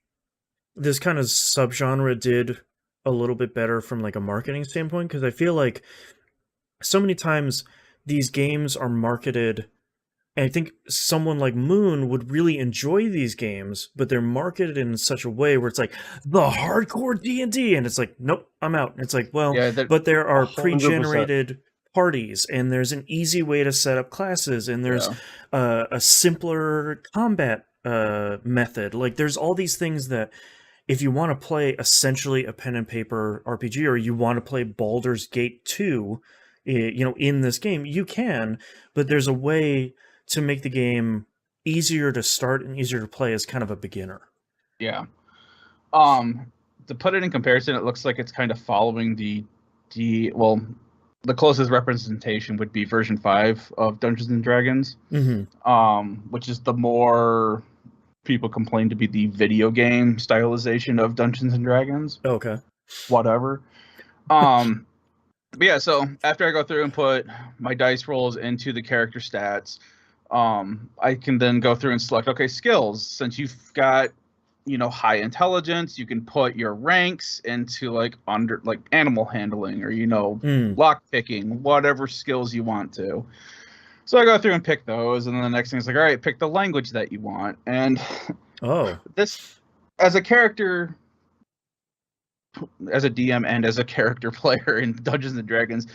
[SPEAKER 1] this kind of subgenre did a little bit better from like a marketing standpoint, because I feel like so many times these games are marketed, and I think someone like Moon would really enjoy these games, but they're marketed in such a way where it's like the hardcore D&D, and it's like, nope, I'm out. It's like, well, yeah, but there are 100%. Pre-generated parties, and there's an easy way to set up classes, and there's a simpler combat method. Like, there's all these things that if you want to play essentially a pen and paper RPG, or you want to play Baldur's Gate 2, in this game, you can, but there's a way to make the game easier to start and easier to play as kind of a beginner.
[SPEAKER 3] Yeah. To put it in comparison, it looks like it's kind of following the closest representation would be version 5 of Dungeons and Dragons, which is the more people complain to be the video game stylization of Dungeons and Dragons.
[SPEAKER 1] Okay.
[SPEAKER 3] Whatever. But yeah, so after I go through and put my dice rolls into the character stats, I can then go through and select, okay, skills. Since you've got, high intelligence, you can put your ranks into like animal handling or, lock picking, whatever skills you want to. So I go through and pick those, and then the next thing is like, all right, pick the language that you want. And this, as a character, as a DM and as a character player in Dungeons and Dragons,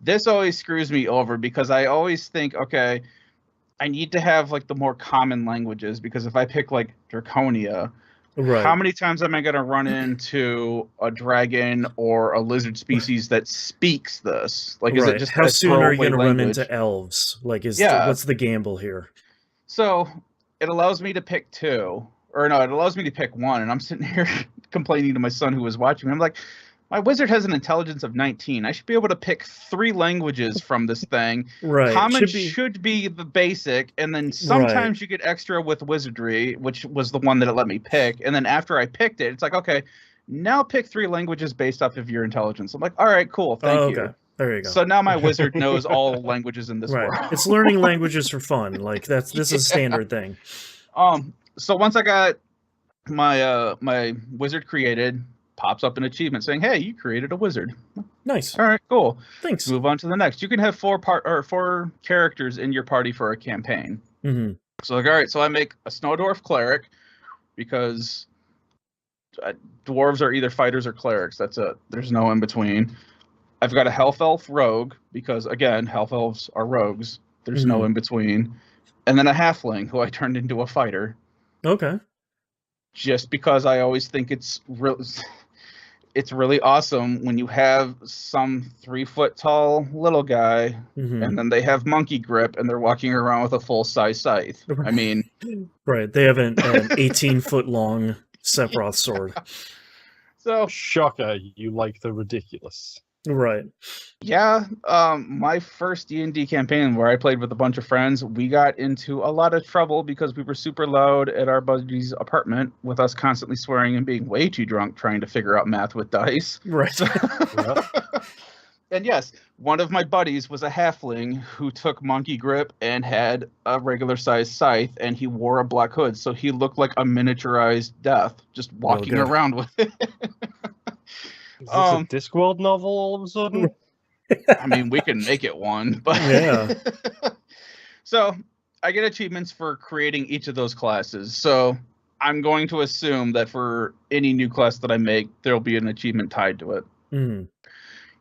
[SPEAKER 3] this always screws me over because I always think, okay, I need to have like the more common languages, because if I pick like Draconia, how many times am I going to run into a dragon or a lizard species that speaks this? Like, is it just
[SPEAKER 1] how soon are you going to run
[SPEAKER 3] language?
[SPEAKER 1] into elves? Like, what's the gamble here?
[SPEAKER 3] So it allows me to pick two, or no, it allows me to pick one. And I'm sitting here complaining to my son who was watching me. I'm like, my wizard has an intelligence of 19. I should be able to pick 3 languages from this thing. Common should be the basic, and then sometimes you get extra with wizardry, which was the one that it let me pick. And then after I picked it, it's like, okay, now pick 3 languages based off of your intelligence. I'm like, all right, cool, thank you.
[SPEAKER 1] There you go.
[SPEAKER 3] So now my wizard knows all languages in this world.
[SPEAKER 1] It's learning languages for fun. Like this is a standard thing.
[SPEAKER 3] So once I got my my wizard created, pops up an achievement saying, hey, you created a wizard.
[SPEAKER 1] Nice.
[SPEAKER 3] All right, cool.
[SPEAKER 1] Thanks.
[SPEAKER 3] Move on to the next. You can have 4 characters in your party for a campaign.
[SPEAKER 1] Mm-hmm.
[SPEAKER 3] So like, all right, so I make a snow dwarf cleric, because dwarves are either fighters or clerics. That's it. There's no in between. I've got a half elf rogue, because again, half elves are rogues. There's no in between. And then a halfling who I turned into a fighter.
[SPEAKER 1] Okay.
[SPEAKER 3] Just because I always think it's really awesome when you have some 3-foot tall little guy, and then they have monkey grip and they're walking around with a full-size scythe. I mean,
[SPEAKER 1] they have an 18-foot long Sephiroth sword.
[SPEAKER 3] So
[SPEAKER 2] shocker, you like the ridiculous.
[SPEAKER 1] Right.
[SPEAKER 3] Yeah. My first D&D campaign where I played with a bunch of friends, we got into a lot of trouble because we were super loud at our buddy's apartment with us constantly swearing and being way too drunk trying to figure out math with dice.
[SPEAKER 1] Right.
[SPEAKER 3] And yes, one of my buddies was a halfling who took monkey grip and had a regular sized scythe, and he wore a black hood, so he looked like a miniaturized death just walking around with it.
[SPEAKER 2] Is this a Discworld novel all of a sudden?
[SPEAKER 3] I mean, we can make it one, but
[SPEAKER 1] yeah.
[SPEAKER 3] So I get achievements for creating each of those classes. So I'm going to assume that for any new class that I make, there'll be an achievement tied to it.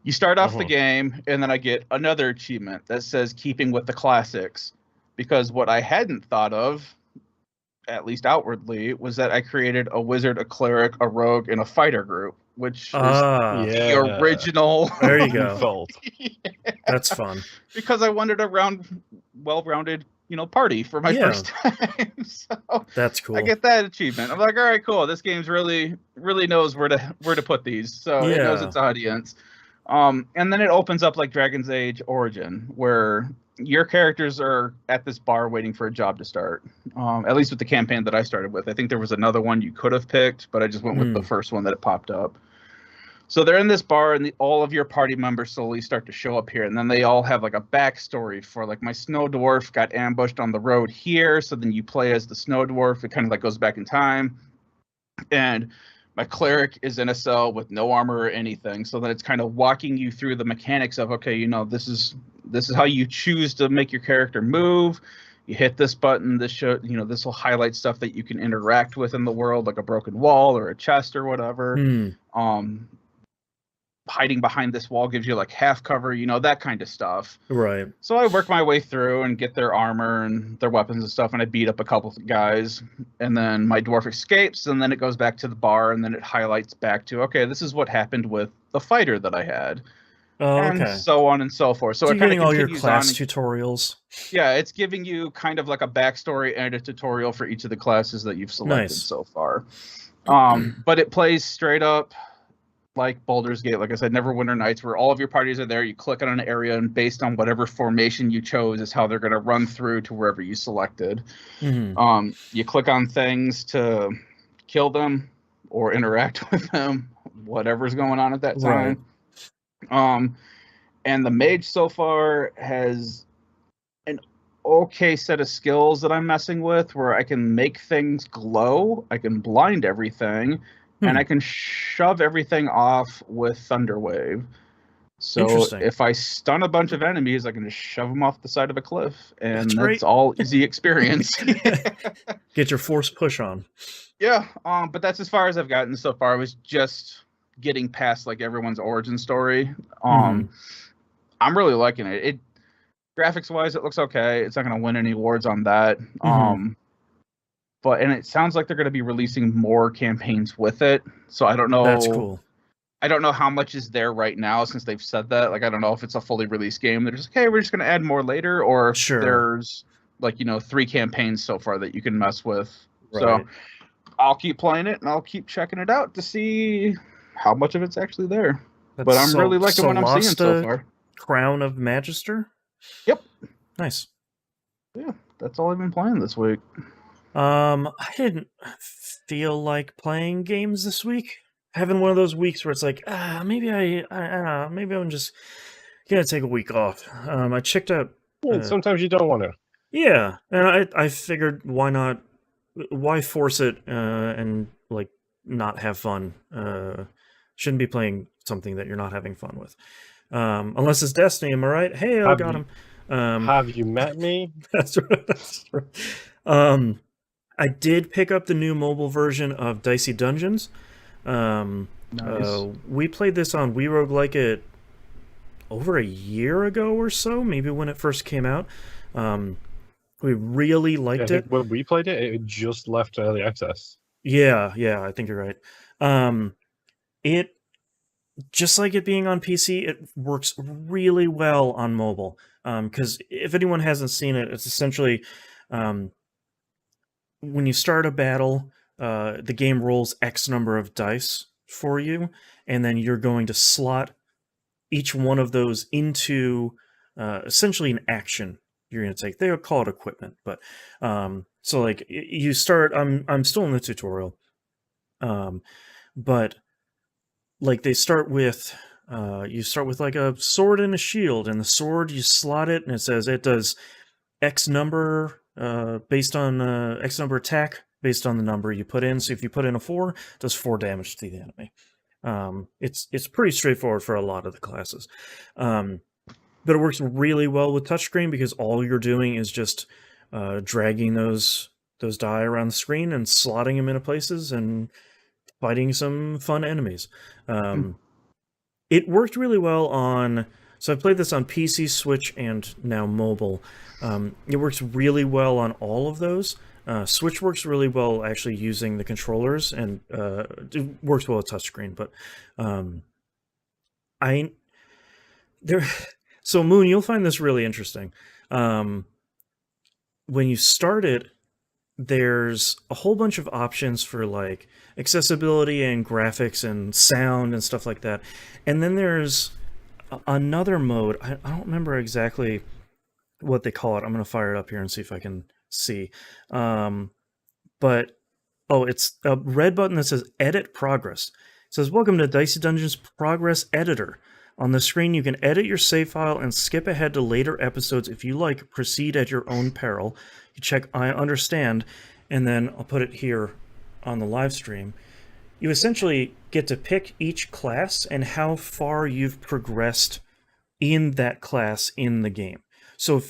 [SPEAKER 3] You start off the game, and then I get another achievement that says keeping with the classics, because what I hadn't thought of, at least outwardly, was that I created a wizard, a cleric, a rogue, and a fighter group, which is the original.
[SPEAKER 1] There you go. That's fun.
[SPEAKER 3] Because I wanted a well-rounded, party for my first time. So
[SPEAKER 1] that's cool.
[SPEAKER 3] I get that achievement. I'm like, all right, cool. This game's really knows where to put these. So it knows its audience. And then it opens up like Dragon's Age Origin, where your characters are at this bar waiting for a job to start. At least with the campaign that I started with. I think there was another one you could have picked, but I just went with the first one that it popped up. So they're in this bar, and all of your party members slowly start to show up here, and then they all have like a backstory for like, my snow dwarf got ambushed on the road here, so then you play as the snow dwarf. It kind of like goes back in time. And my cleric is in a cell with no armor or anything, so then it's kind of walking you through the mechanics of, okay, this is how you choose to make your character move. You hit this button, this will highlight stuff that you can interact with in the world, like a broken wall or a chest or whatever. Hiding behind this wall gives you like half cover, that kind of stuff.
[SPEAKER 1] Right.
[SPEAKER 3] So I work my way through and get their armor and their weapons and stuff, and I beat up a couple of guys, and then my dwarf escapes, and then it goes back to the bar, and then it highlights back to, okay, this is what happened with the fighter that I had. And so on and so forth. So
[SPEAKER 1] you're
[SPEAKER 3] it kind
[SPEAKER 1] getting
[SPEAKER 3] of
[SPEAKER 1] all your class tutorials.
[SPEAKER 3] Yeah, it's giving you kind of like a backstory and a tutorial for each of the classes that you've selected so far. But it plays straight up like Baldur's Gate, like I said, Neverwinter Nights, where all of your parties are there. You click on an area, and based on whatever formation you chose is how they're going to run through to wherever you selected. You click on things to kill them or interact with them, whatever's going on at that time. And the mage so far has an okay set of skills that I'm messing with, where I can make things glow, I can blind everything, and I can shove everything off with Thunder Wave. So
[SPEAKER 1] Interesting.
[SPEAKER 3] if I stun a bunch of enemies, I can just shove them off the side of a cliff, and
[SPEAKER 1] That's
[SPEAKER 3] that's all easy experience.
[SPEAKER 1] Get your force push on.
[SPEAKER 3] Yeah, but that's as far as I've gotten so far. I was just getting past like everyone's origin story. I'm really liking it. It graphics wise, it looks okay. It's not going to win any awards on that. But it sounds like they're going to be releasing more campaigns with it. So I don't know.
[SPEAKER 1] That's cool.
[SPEAKER 3] I don't know how much is there right now since they've said that. Like, I don't know if it's a fully released game. They're just like, hey, we're just going to add more later, or if there's like 3 campaigns so far that you can mess with. Right. So I'll keep playing it and I'll keep checking it out to see how much of it's actually there. But I'm really liking what I'm seeing so far.
[SPEAKER 1] Crown of Magister?
[SPEAKER 3] Yep.
[SPEAKER 1] Nice.
[SPEAKER 3] Yeah, that's all I've been playing this week.
[SPEAKER 1] I didn't feel like playing games this week. Having one of those weeks where it's like, maybe maybe I'm just gonna take a week off. I checked out.
[SPEAKER 2] Sometimes you don't want to.
[SPEAKER 1] Yeah, and I figured why not? Why force it and like not have fun? Shouldn't be playing something that you're not having fun with, unless it's Destiny. Am I right? Hey, I got him.
[SPEAKER 2] Have you met me?
[SPEAKER 1] That's right. That's right. I did pick up the new mobile version of Dicey Dungeons.
[SPEAKER 3] Nice.
[SPEAKER 1] We played this on We Roguelike It over a year ago or so, maybe when it first came out. We really liked it.
[SPEAKER 2] When we played it, it just left early access.
[SPEAKER 1] Yeah, I think you're right. It, just like it being on PC, it works really well on mobile. Because if anyone hasn't seen it, it's essentially when you start a battle, the game rolls X number of dice for you, and then you're going to slot each one of those into essentially an action you're going to take. They call it equipment, but so like you start. I'm still in the tutorial, but like they start with you start with like a sword and a shield, and the sword you slot it, and it says it does X number based on X number attack based on the number you put in. So if you put in a 4, it does 4 damage to the enemy. It's pretty straightforward for a lot of the classes. But it works really well with touchscreen because all you're doing is just dragging those die around the screen and slotting them into places and fighting some fun enemies. It worked really well on... So I played this on PC, Switch, and now mobile. It works really well on all of those. Switch works really well actually using the controllers, and it works well with touchscreen. But so Moon, you'll find this really interesting. When you start it, there's a whole bunch of options for like accessibility and graphics and sound and stuff like that. And then there's another mode. I don't remember exactly what they call it. I'm going to fire it up here and see if I can see. But it's a red button that says Edit Progress. It says, welcome to Dicey Dungeons Progress Editor. On the screen, you can edit your save file and skip ahead to later episodes if you like. Proceed at your own peril. You check I understand, and then I'll put it here on the live stream. You essentially get to pick each class and how far you've progressed in that class in the game. So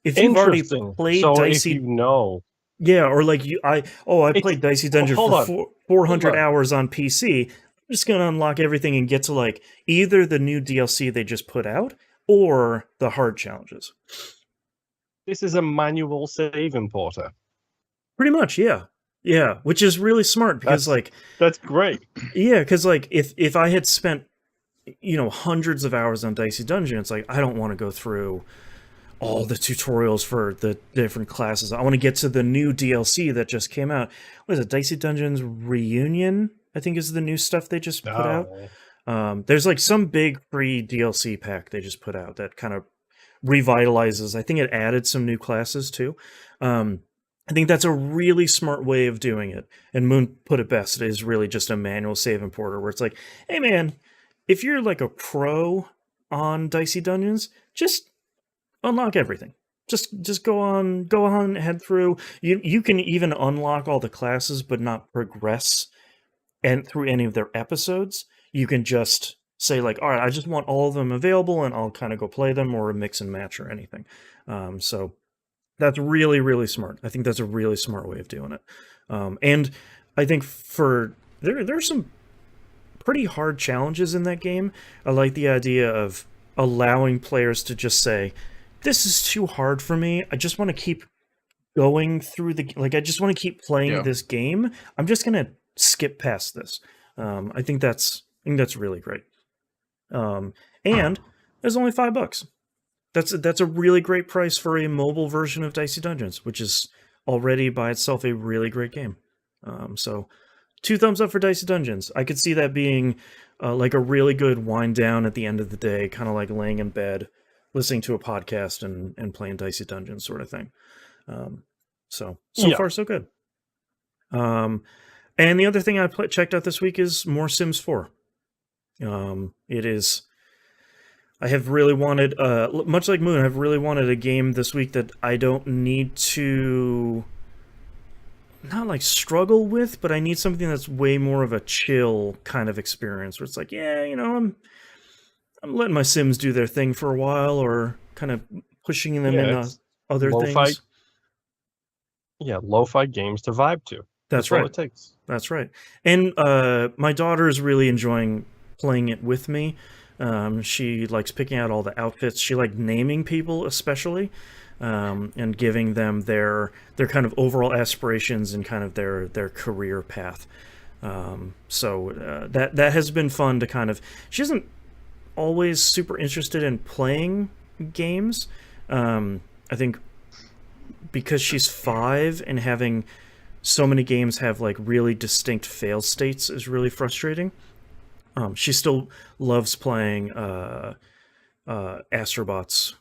[SPEAKER 1] if you've already played Dicey,
[SPEAKER 2] if you know,
[SPEAKER 1] yeah, or like I played Dicey Dungeon for 400 hours on PC. I'm just gonna unlock everything and get to like either the new DLC they just put out or the hard challenges.
[SPEAKER 2] This is a manual save importer.
[SPEAKER 1] Pretty much, yeah. Yeah, which is really smart because
[SPEAKER 2] that's great.
[SPEAKER 1] Yeah, because like if I had spent hundreds of hours on Dicey Dungeon, it's like I don't want to go through all the tutorials for the different classes. I want to get to the new DLC that just came out. What is it? Dicey Dungeons Reunion, I think is the new stuff they just put out. There's like some big free DLC pack they just put out that kind of revitalizes. I think it added some new classes too. I think that's a really smart way of doing it. And Moon put it best. It is really just a manual save importer where it's like, hey man, if you're like a pro on Dicey Dungeons, just unlock everything. just go on, head through. You can even unlock all the classes, but not progress and through any of their episodes. You can just say like, all right, I just want all of them available, and I'll kind of go play them or mix and match or anything. So that's really, really smart. I think that's a really smart way of doing it. And I think there's some pretty hard challenges in that game. I like the idea of allowing players to just say, this is too hard for me. I just want to keep going through I just want to keep playing this game. I'm just going to skip past this. I think that's really great. And there's only $5. That's a really great price for a mobile version of Dicey Dungeons, which is already by itself a really great game. So 2 thumbs up for Dicey Dungeons. I could see that being like a really good wind down at the end of the day, kind of like laying in bed, listening to a podcast and playing Dicey Dungeons sort of thing. So far, so good. And the other thing I checked out this week is more Sims 4. I have really wanted, much like Moon, I've really wanted a game this week that I don't need to, not like struggle with, but I need something that's way more of a chill kind of experience, where it's like, yeah, I'm letting my Sims do their thing for a while, or kind of pushing them into other things.
[SPEAKER 2] Yeah, lo-fi games to vibe to.
[SPEAKER 1] That's right.
[SPEAKER 2] All it takes.
[SPEAKER 1] That's right. And my daughter is really enjoying playing it with me. She likes picking out all the outfits. She likes naming people, especially, and giving them their kind of overall aspirations and kind of their career path. So that has been fun to kind of. She isn't always super interested in playing games. I think because she's 5 and having so many games have like really distinct fail states is really frustrating. She still loves playing Astrobot's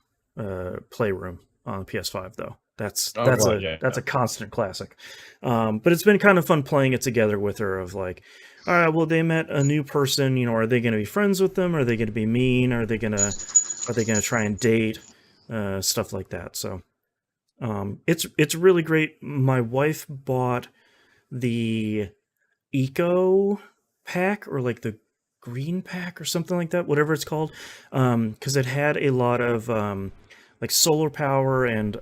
[SPEAKER 1] Playroom on PS5, though. That's a constant classic. But it's been kind of fun playing it together with her. Of like, all right, well, they met a new person. Are they going to be friends with them? Are they going to be mean? Are they gonna try and date? Stuff like that. So it's really great. My wife bought the Eco pack, or like the green pack or something like that, whatever it's called, because it had a lot of like solar power and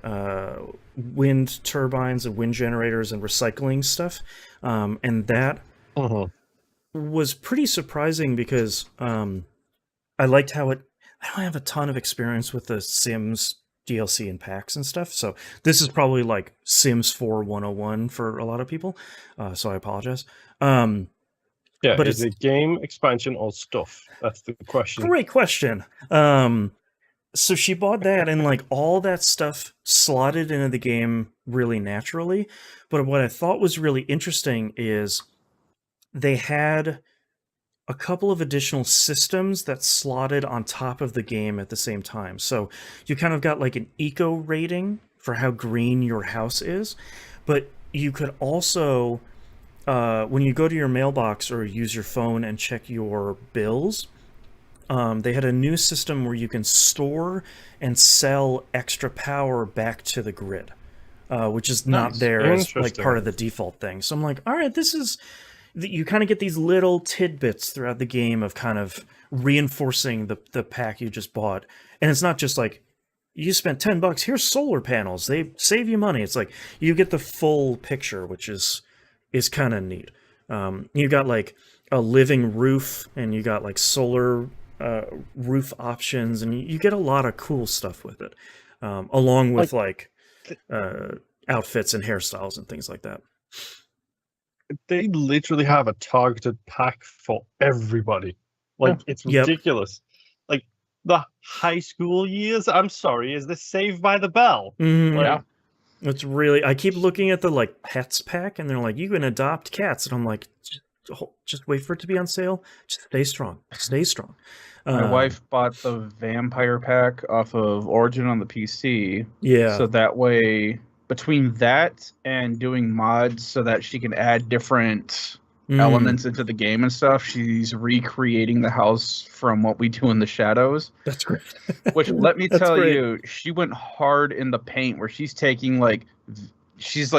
[SPEAKER 1] wind turbines and wind generators and recycling stuff, and that was pretty surprising because I liked how I don't have a ton of experience with the Sims DLC and packs and stuff, so this is probably like Sims 4 101 for a lot of people, so I apologize.
[SPEAKER 2] Yeah, but is it game, expansion, or stuff? That's the question.
[SPEAKER 1] Great question. So she bought that, and like all that stuff slotted into the game really naturally. But what I thought was really interesting is they had a couple of additional systems that slotted on top of the game at the same time. So you kind of got like an eco rating for how green your house is, but you could also, when you go to your mailbox or use your phone and check your bills, they had a new system where you can store and sell extra power back to the grid, which is not there as like part of the default thing. So I'm like, all right, you kind of get these little tidbits throughout the game of kind of reinforcing the pack you just bought. And it's not just like, you spent $10, here's solar panels, they save you money. It's like, you get the full picture, which is kind of neat. You got like a living roof, and you got like solar roof options, and you get a lot of cool stuff with it, along with like outfits and hairstyles and things like that.
[SPEAKER 2] They literally have a targeted pack for everybody. Like, it's ridiculous. Like, the high school years, I'm sorry, is this Saved by the Bell?
[SPEAKER 1] Yeah. It's really, I keep looking at the like pets pack, and they're like, you can adopt cats, and I'm like, just wait for it to be on sale. Just stay strong. Stay strong.
[SPEAKER 3] My wife bought the vampire pack off of Origin on the PC.
[SPEAKER 1] Yeah.
[SPEAKER 3] So that way, between that and doing mods so that she can add different elements into the game and stuff. She's recreating the house from what we do in the shadows.
[SPEAKER 1] That's great.
[SPEAKER 3] Which, let me
[SPEAKER 1] That's
[SPEAKER 3] tell
[SPEAKER 1] great.
[SPEAKER 3] you, she went hard in the paint where she's taking she's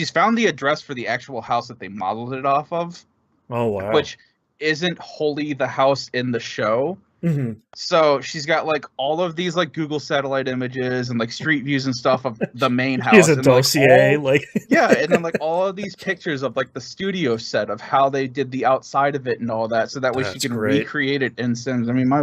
[SPEAKER 3] found the address for the actual house that they modeled it off of.
[SPEAKER 1] Oh wow.
[SPEAKER 3] Which isn't wholly the house in the show.
[SPEAKER 1] Mm-hmm.
[SPEAKER 3] So she's got like all of these like Google satellite images and like street views and stuff of the main house.
[SPEAKER 1] Here's a
[SPEAKER 3] and,
[SPEAKER 1] dossier,
[SPEAKER 3] yeah, and then like all of these pictures of like the studio set of how they did the outside of it and all that, so that way she can recreate it in Sims. I mean,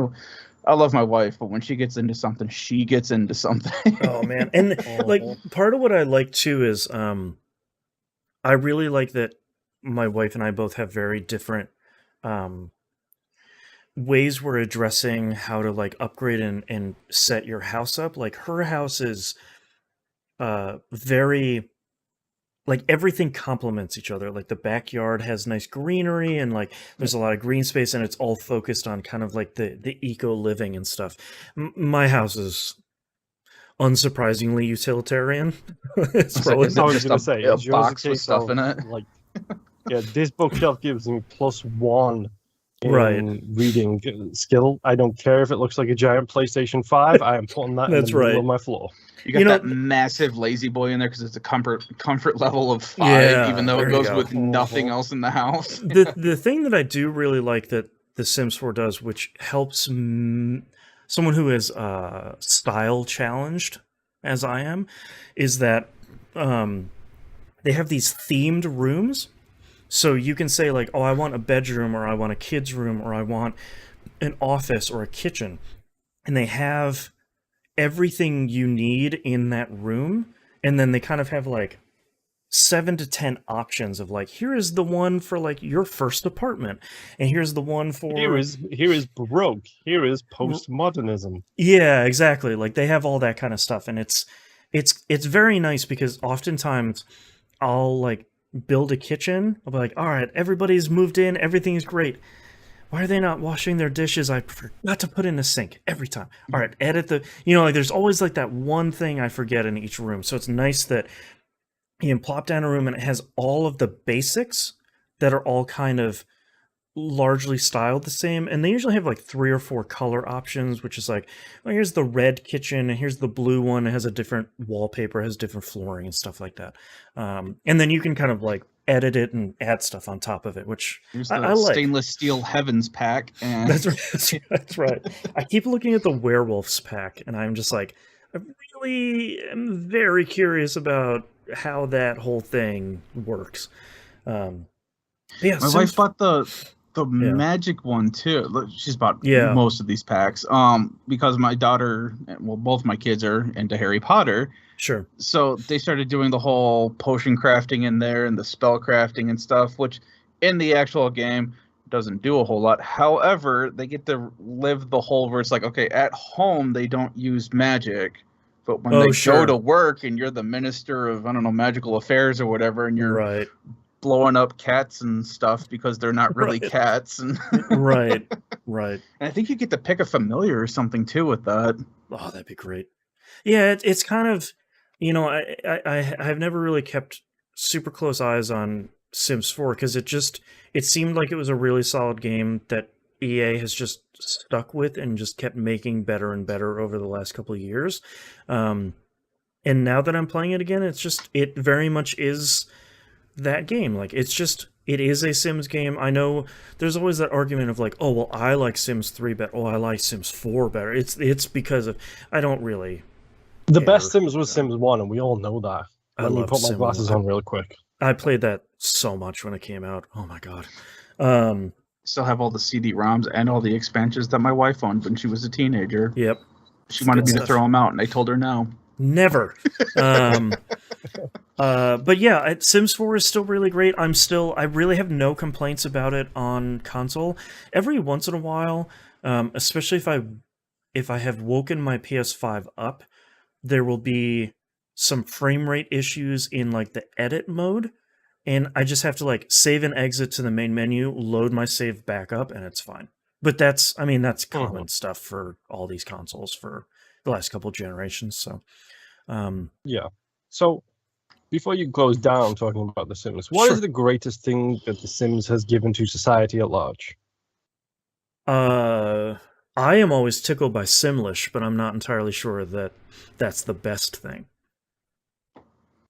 [SPEAKER 3] I love my wife, but when she gets into something, she gets into something.
[SPEAKER 1] Oh man, and like part of what I like too is I really like that my wife and I both have very different ways we're addressing how to like upgrade and set your house up. Like her house is very like everything complements each other. Like the backyard has nice greenery and like there's a lot of green space and it's all focused on kind of like the eco living and stuff. My house is unsurprisingly utilitarian. It's probably
[SPEAKER 2] I was going to say,
[SPEAKER 3] a box with stuff in it.
[SPEAKER 2] Like, yeah, this bookshelf gives me +1 in reading skill. I don't care if it looks like a giant PlayStation 5. I am putting that in the middle of my floor.
[SPEAKER 3] You got that massive lazy boy in there because it's a comfort level of 5, even though it goes with nothing else in the house.
[SPEAKER 1] The thing that I do really like that The Sims 4 does, which helps someone who is style challenged, as I am, is that they have these themed rooms. So you can say like, oh, I want a bedroom, or I want a kid's room, or I want an office or a kitchen. And they have everything you need in that room. And then they kind of have like 7 to 10 options of like, here is the one for like your first apartment. And here's the one for...
[SPEAKER 2] Here is Baroque. Here is postmodernism.
[SPEAKER 1] Yeah, exactly. Like they have all that kind of stuff. And it's very nice because oftentimes I'll like build a kitchen. I'll be like, all right, everybody's moved in. Everything's great. Why are they not washing their dishes? I forgot to put in a sink every time. All right, edit the... like there's always like that one thing I forget in each room. So it's nice that you can plop down a room and it has all of the basics that are all kind of largely styled the same. And they usually have like 3 or 4 color options, which is like, well, here's the red kitchen and here's the blue one. It has a different wallpaper, has different flooring and stuff like that. And then you can kind of like edit it and add stuff on top of it, which I like.
[SPEAKER 3] Stainless steel heavens pack. And...
[SPEAKER 1] That's right. I keep looking at the werewolves pack and I'm just like, I really am very curious about how that whole thing works.
[SPEAKER 3] My wife bought the magic one too. She's bought most of these packs because my daughter, well, both my kids are into Harry Potter.
[SPEAKER 1] Sure.
[SPEAKER 3] So they started doing the whole potion crafting in there and the spell crafting and stuff, which in the actual game doesn't do a whole lot. However, they get to live the whole where it's like, okay, at home they don't use magic, but when they go to work and you're the minister of, I don't know, magical affairs or whatever, and you're blowing up cats and stuff because they're not really cats. And
[SPEAKER 1] right.
[SPEAKER 3] And I think you get to pick a familiar or something too with that.
[SPEAKER 1] Oh, that'd be great. Yeah, it's kind of, I've never really kept super close eyes on Sims 4 because it seemed like it was a really solid game that EA has just stuck with and just kept making better and better over the last couple of years. And now that I'm playing it again, it very much is that game. Like it is a Sims game. I know there's always that argument of like, oh well, I like Sims 3 better. Oh, I like Sims 4 better. It's because of I don't really.
[SPEAKER 2] The best Sims was Sims 1, and we all know that. Let me put my glasses on real quick.
[SPEAKER 1] I played that so much when it came out. Oh my god.
[SPEAKER 3] Still have all the CD-ROMs and all the expansions that my wife owned when she was a teenager.
[SPEAKER 1] Yep.
[SPEAKER 3] She wanted me to throw them out, and I told her no.
[SPEAKER 1] Never. But yeah, Sims 4 is still really great. I really have no complaints about it on console. Every once in a while, especially if I have woken my PS5 up, there will be some frame rate issues in like the edit mode, and I just have to like save and exit to the main menu, load my save back up, and it's fine. But that's common stuff for all these consoles for the last couple of generations. So,
[SPEAKER 2] yeah. So before you close down talking about The Sims, what is the greatest thing that The Sims has given to society at large?
[SPEAKER 1] I am always tickled by Simlish, but I'm not entirely sure that that's the best thing.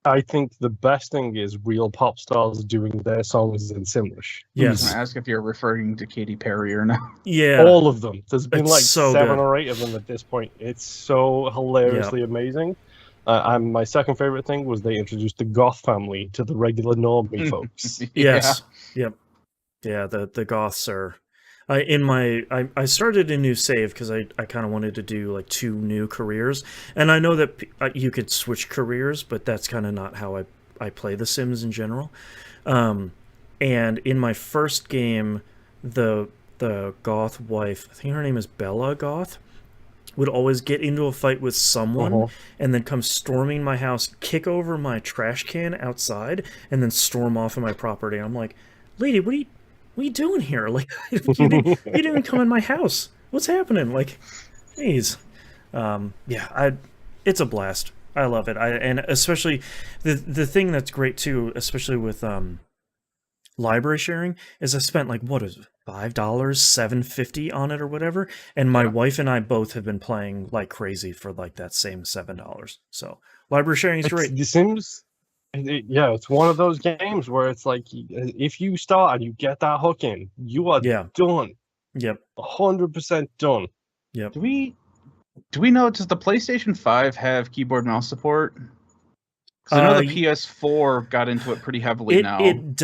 [SPEAKER 2] I think the best thing is real pop stars doing their songs in Simlish.
[SPEAKER 1] Yes.
[SPEAKER 3] I'm gonna ask if you're referring to Katy Perry or not.
[SPEAKER 1] Yeah.
[SPEAKER 2] All of them. There's been
[SPEAKER 1] It's
[SPEAKER 2] like
[SPEAKER 1] so
[SPEAKER 2] 7
[SPEAKER 1] good.
[SPEAKER 2] or 8 of them at this point. It's so hilariously amazing. My second favorite thing was they introduced the Goth family to the regular normie folks.
[SPEAKER 1] Yes. Yep. Yeah, the Goths are... I started a new save because I kind of wanted to do like 2 new careers, and I know that you could switch careers, but that's kind of not how I play The Sims in general. And in my first game, the Goth wife, I think her name is Bella Goth, would always get into a fight with someone and then come storming my house, kick over my trash can outside, and then storm off of my property. I'm like, lady, what are you doing here? Like, you didn't come in my house. What's happening? Like, please. Yeah, it's a blast. I love it. And especially the thing that's great too, especially with library sharing, is I spent like, what is it, $5, $7.50 on it or whatever, and my wife and I both have been playing like crazy for like that same $7. So library sharing is great.
[SPEAKER 2] The Sims. Yeah, it's one of those games where it's like, if you start and you get that hook in, you are done.
[SPEAKER 1] Yep.
[SPEAKER 2] 100% done.
[SPEAKER 1] Yep.
[SPEAKER 3] Do we know, does the PlayStation 5 have keyboard mouse support? Because I know the PS4 got into it pretty heavily now.
[SPEAKER 1] It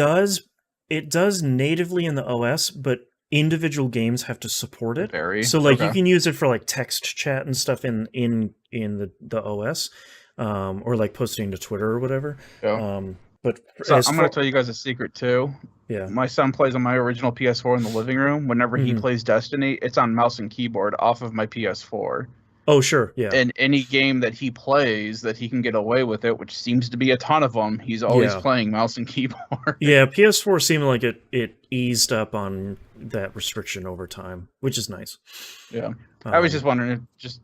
[SPEAKER 1] does natively in the OS, but individual games have to support it. So like you can use it for like text chat and stuff in the OS. Or like posting to Twitter or whatever.
[SPEAKER 3] Yeah.
[SPEAKER 1] But
[SPEAKER 3] so I'm going to tell you guys a secret too.
[SPEAKER 1] Yeah.
[SPEAKER 3] My son plays on my original PS4 in the living room. Whenever he plays Destiny, it's on mouse and keyboard off of my PS4.
[SPEAKER 1] Oh, sure. Yeah.
[SPEAKER 3] And any game that he plays that he can get away with it, which seems to be a ton of them, he's always playing mouse and keyboard.
[SPEAKER 1] Yeah, PS4 seemed like it eased up on that restriction over time, which is nice.
[SPEAKER 3] Yeah. I was just wondering if just,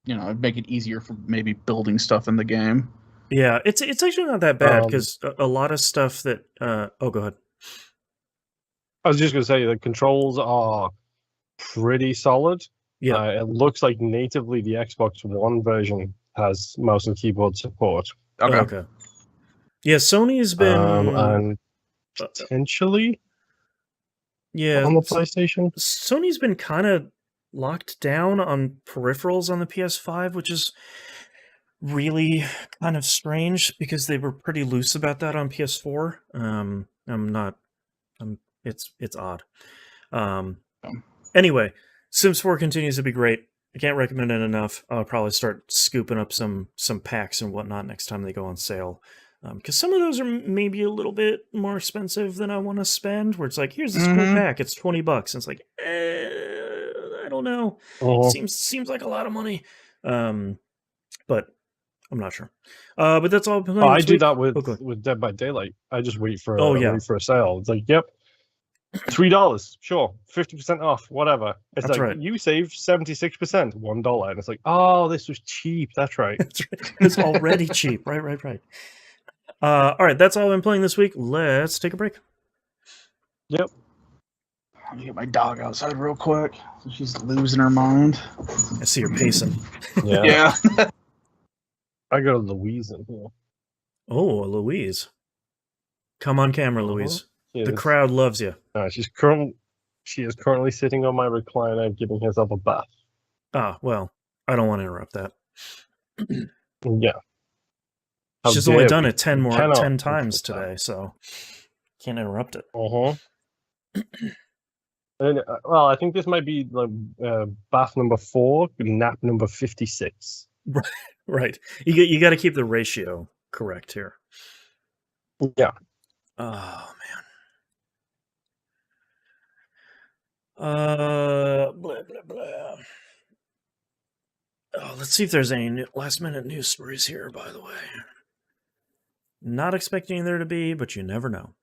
[SPEAKER 3] it'd make it easier for maybe building stuff in the game.
[SPEAKER 1] Yeah, it's actually not that bad because a lot of stuff that go ahead.
[SPEAKER 2] I was just going to say the controls are pretty solid. Yeah, it looks like natively the Xbox One version has mouse and keyboard support.
[SPEAKER 1] Okay. Yeah, Sony's been
[SPEAKER 2] and potentially on the PlayStation.
[SPEAKER 1] Sony's been kind of locked down on peripherals on the PS5, which is really kind of strange because they were pretty loose about that on PS4. It's odd. Anyway, Sims 4 continues to be great. I can't recommend it enough. I'll probably start scooping up some packs and whatnot next time they go on sale. Because some of those are maybe a little bit more expensive than I want to spend, where it's like, here's this cool pack, it's $20. And it's like, I don't know. Seems like a lot of money. But I'm not sure. But that's all.
[SPEAKER 2] I do that with Dead by Daylight. I just wait for wait for a sale. It's like, yep, $3, sure, 50% off, whatever. It's
[SPEAKER 1] that's
[SPEAKER 2] like
[SPEAKER 1] right.
[SPEAKER 2] You saved 76%, $1, and it's like, oh, this was cheap. That's right.
[SPEAKER 1] That's right. It's already cheap. Right. All right, that's all I'm playing this week. Let's take a break.
[SPEAKER 2] Yep.
[SPEAKER 3] Let me get my dog outside real quick. She's losing her mind.
[SPEAKER 1] I see her pacing.
[SPEAKER 2] Yeah. I got a Louise in here.
[SPEAKER 1] Oh, Louise. Come on camera, Louise. The crowd loves you.
[SPEAKER 2] She is currently sitting on my recliner giving herself a bath.
[SPEAKER 1] Ah, well, I don't want to interrupt that.
[SPEAKER 2] Yeah.
[SPEAKER 1] She's only done it 10 times today, so can't interrupt it.
[SPEAKER 2] And, well, I think this might be bath number 4, nap number 56.
[SPEAKER 1] Right. You got to keep the ratio correct here.
[SPEAKER 2] Yeah.
[SPEAKER 1] Oh man. Blah blah blah. Oh, let's see if there's any last minute news stories here. By the way, not expecting there to be, but you never know.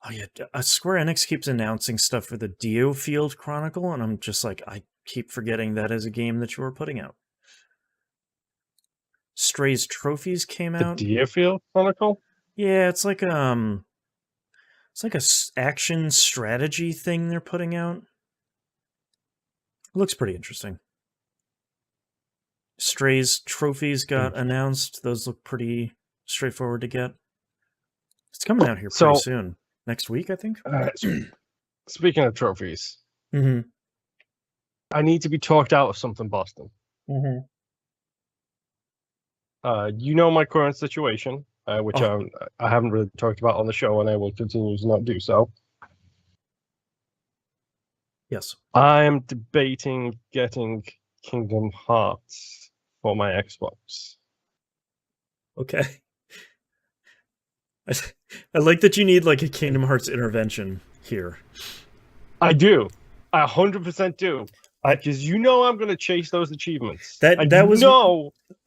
[SPEAKER 1] Oh yeah, Square Enix keeps announcing stuff for the Dio Field Chronicle, and I'm just like, I keep forgetting that is a game that you were putting out. Stray's Trophies came
[SPEAKER 2] The
[SPEAKER 1] out.
[SPEAKER 2] Deerfield Chronicle?
[SPEAKER 1] Yeah, it's like a action strategy thing they're putting out. It looks pretty interesting. Stray's Trophies got announced. Those look pretty straightforward to get. It's coming out here pretty soon. Next week, I think.
[SPEAKER 2] Speaking of trophies,
[SPEAKER 1] Mm-hmm.
[SPEAKER 2] I need to be talked out of something, Boston.
[SPEAKER 1] Mm-hmm.
[SPEAKER 2] You know my current situation, which I haven't really talked about on the show, and I will continue to not do so.
[SPEAKER 1] Yes.
[SPEAKER 2] I am debating getting Kingdom Hearts for my Xbox.
[SPEAKER 1] Okay. I like that you need like a Kingdom Hearts intervention here.
[SPEAKER 2] I do. I 100% do. Because you know I'm going to chase those achievements.
[SPEAKER 1] That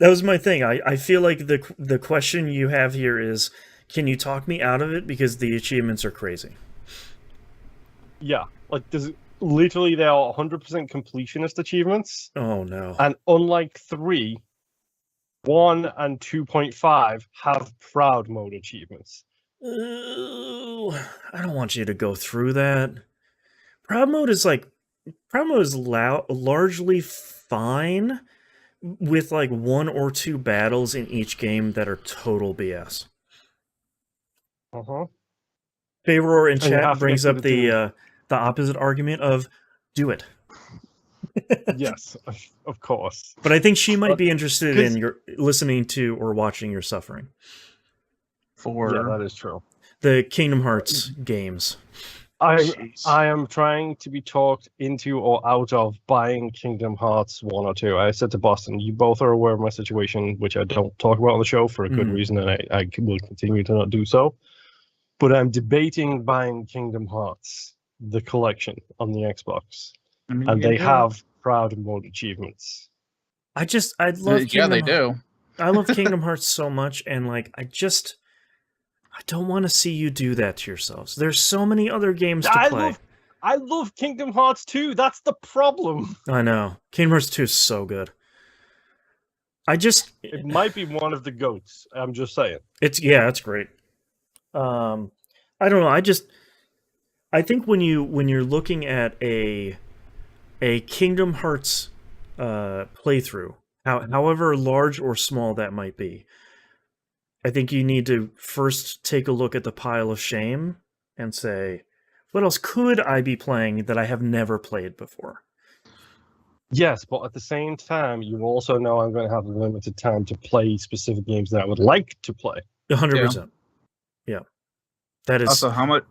[SPEAKER 1] was my thing. I feel like the question you have here is, can you talk me out of it because the achievements are crazy?
[SPEAKER 2] Yeah, like there are 100% completionist achievements.
[SPEAKER 1] Oh no.
[SPEAKER 2] And unlike 3, 1 and 2.5 have proud mode achievements.
[SPEAKER 1] Ooh, I don't want you to go through that. Proud mode is largely fine with like 1 or 2 battles in each game that are total BS. Favoror in chat brings up the opposite argument of do it.
[SPEAKER 2] Yes, of course.
[SPEAKER 1] But I think she might be interested in your listening to or watching your suffering.
[SPEAKER 2] Yeah, that is true.
[SPEAKER 1] The Kingdom Hearts games.
[SPEAKER 2] I am trying to be talked into or out of buying Kingdom Hearts 1 or 2. I said to Boston, you both are aware of my situation, which I don't talk about on the show for a good reason, and I will continue to not do so. But I'm debating buying Kingdom Hearts, the collection, on the Xbox. And they have proud mode achievements.
[SPEAKER 1] I love Kingdom
[SPEAKER 3] they do.
[SPEAKER 1] I love Kingdom Hearts so much, and like I don't want to see you do that to yourselves. There's so many other games to play.
[SPEAKER 2] I love Kingdom Hearts 2. That's the problem.
[SPEAKER 1] I know. Kingdom Hearts 2 is so good.
[SPEAKER 2] It might be one of the GOATs. I'm just saying.
[SPEAKER 1] It's great. I don't know. I think when you're looking at a Kingdom Hearts playthrough, however large or small that might be, I think you need to first take a look at the pile of shame and say, what else could I be playing that I have never played before?
[SPEAKER 2] Yes, but at the same time, you also know I'm going to have limited time to play specific games that I would like to play.
[SPEAKER 1] 100%. Yeah. That is...
[SPEAKER 3] Also, how much...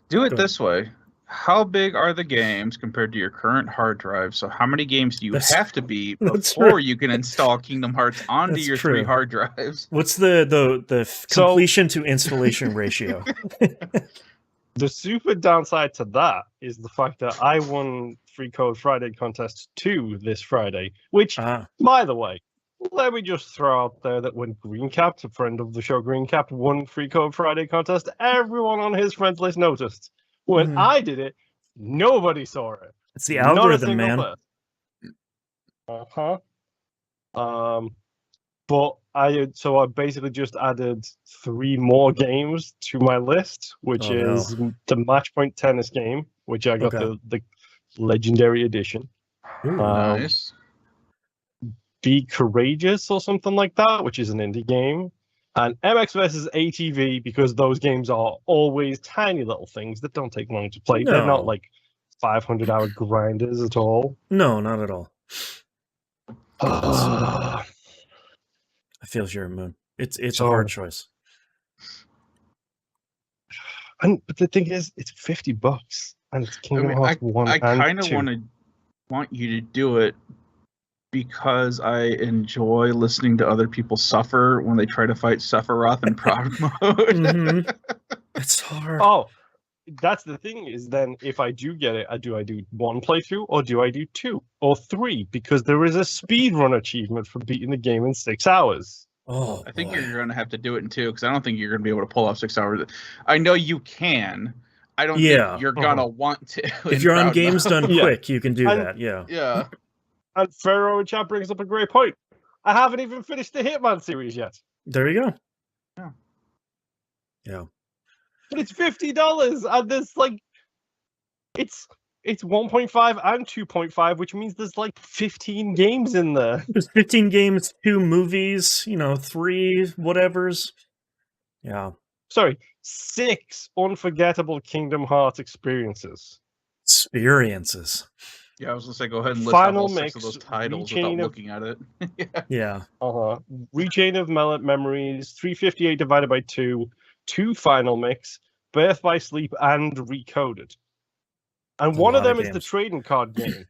[SPEAKER 3] Do it this way. How big are the games compared to your current hard drive? So how many games do you have to beat before you can install Kingdom Hearts onto your 3 hard drives?
[SPEAKER 1] What's the completion to installation ratio?
[SPEAKER 2] The super downside to that is the fact that I won Free Code Friday Contest 2 this Friday, which, by the way, let me just throw out there that when Greencapped, a friend of the show Greencapped, won Free Code Friday Contest, everyone on his friends list noticed. When I did it, nobody saw it.
[SPEAKER 1] It's the algorithm, man.
[SPEAKER 2] But I basically just added 3 more games to my list, which is the Matchpoint Tennis game, which I got the Legendary Edition.
[SPEAKER 3] Nice.
[SPEAKER 2] Be Courageous or something like that, which is an indie game. And MX vs. ATV, because those games are always tiny little things that don't take long to play. No. They're not like 500-hour grinders at all.
[SPEAKER 1] No, not at all. I feel your mood. It's a hard choice.
[SPEAKER 2] But the thing is, it's $50, and it's Kingdom Hearts 1 and 2.
[SPEAKER 3] I kind of want you to do it because I enjoy listening to other people suffer when they try to fight Sephiroth in proud mode.
[SPEAKER 1] It's hard.
[SPEAKER 2] Oh, that's the thing is then if I do get it, do I do 1 playthrough or do I do 2 or 3? Because there is a speedrun achievement for beating the game in 6 hours.
[SPEAKER 3] I think you're going to have to do it in 2 because I don't think you're going to be able to pull off 6 hours. I know you can, I don't
[SPEAKER 1] Yeah.
[SPEAKER 3] think you're gonna want to.
[SPEAKER 1] If you're on Games Done
[SPEAKER 2] Yeah.
[SPEAKER 1] Quick, you can do
[SPEAKER 2] And-
[SPEAKER 1] that. Yeah.
[SPEAKER 3] Yeah.
[SPEAKER 2] And Pharaoh Chat brings up a great point. I haven't even finished the Hitman series yet.
[SPEAKER 1] There you go.
[SPEAKER 3] Yeah.
[SPEAKER 1] Yeah.
[SPEAKER 2] But it's $50, and there's like, it's 1.5 and 2.5, which means there's like 15 games in there.
[SPEAKER 1] There's 15 games, 2 movies, 3 whatevers. Yeah.
[SPEAKER 2] Sorry, 6 unforgettable Kingdom Hearts experiences.
[SPEAKER 1] Experiences.
[SPEAKER 3] Yeah, I was gonna say, go ahead and list
[SPEAKER 2] Final
[SPEAKER 3] off all 6 of
[SPEAKER 2] mix,
[SPEAKER 3] those titles without
[SPEAKER 2] Rechain of-
[SPEAKER 3] looking at it.
[SPEAKER 1] Yeah.
[SPEAKER 2] Rechain of Memories, 358 divided by 2, 2 Final Mix, Birth by Sleep, and Recoded. And
[SPEAKER 1] A
[SPEAKER 2] one of
[SPEAKER 1] lot of
[SPEAKER 2] them is the
[SPEAKER 1] games.
[SPEAKER 2] trading card game.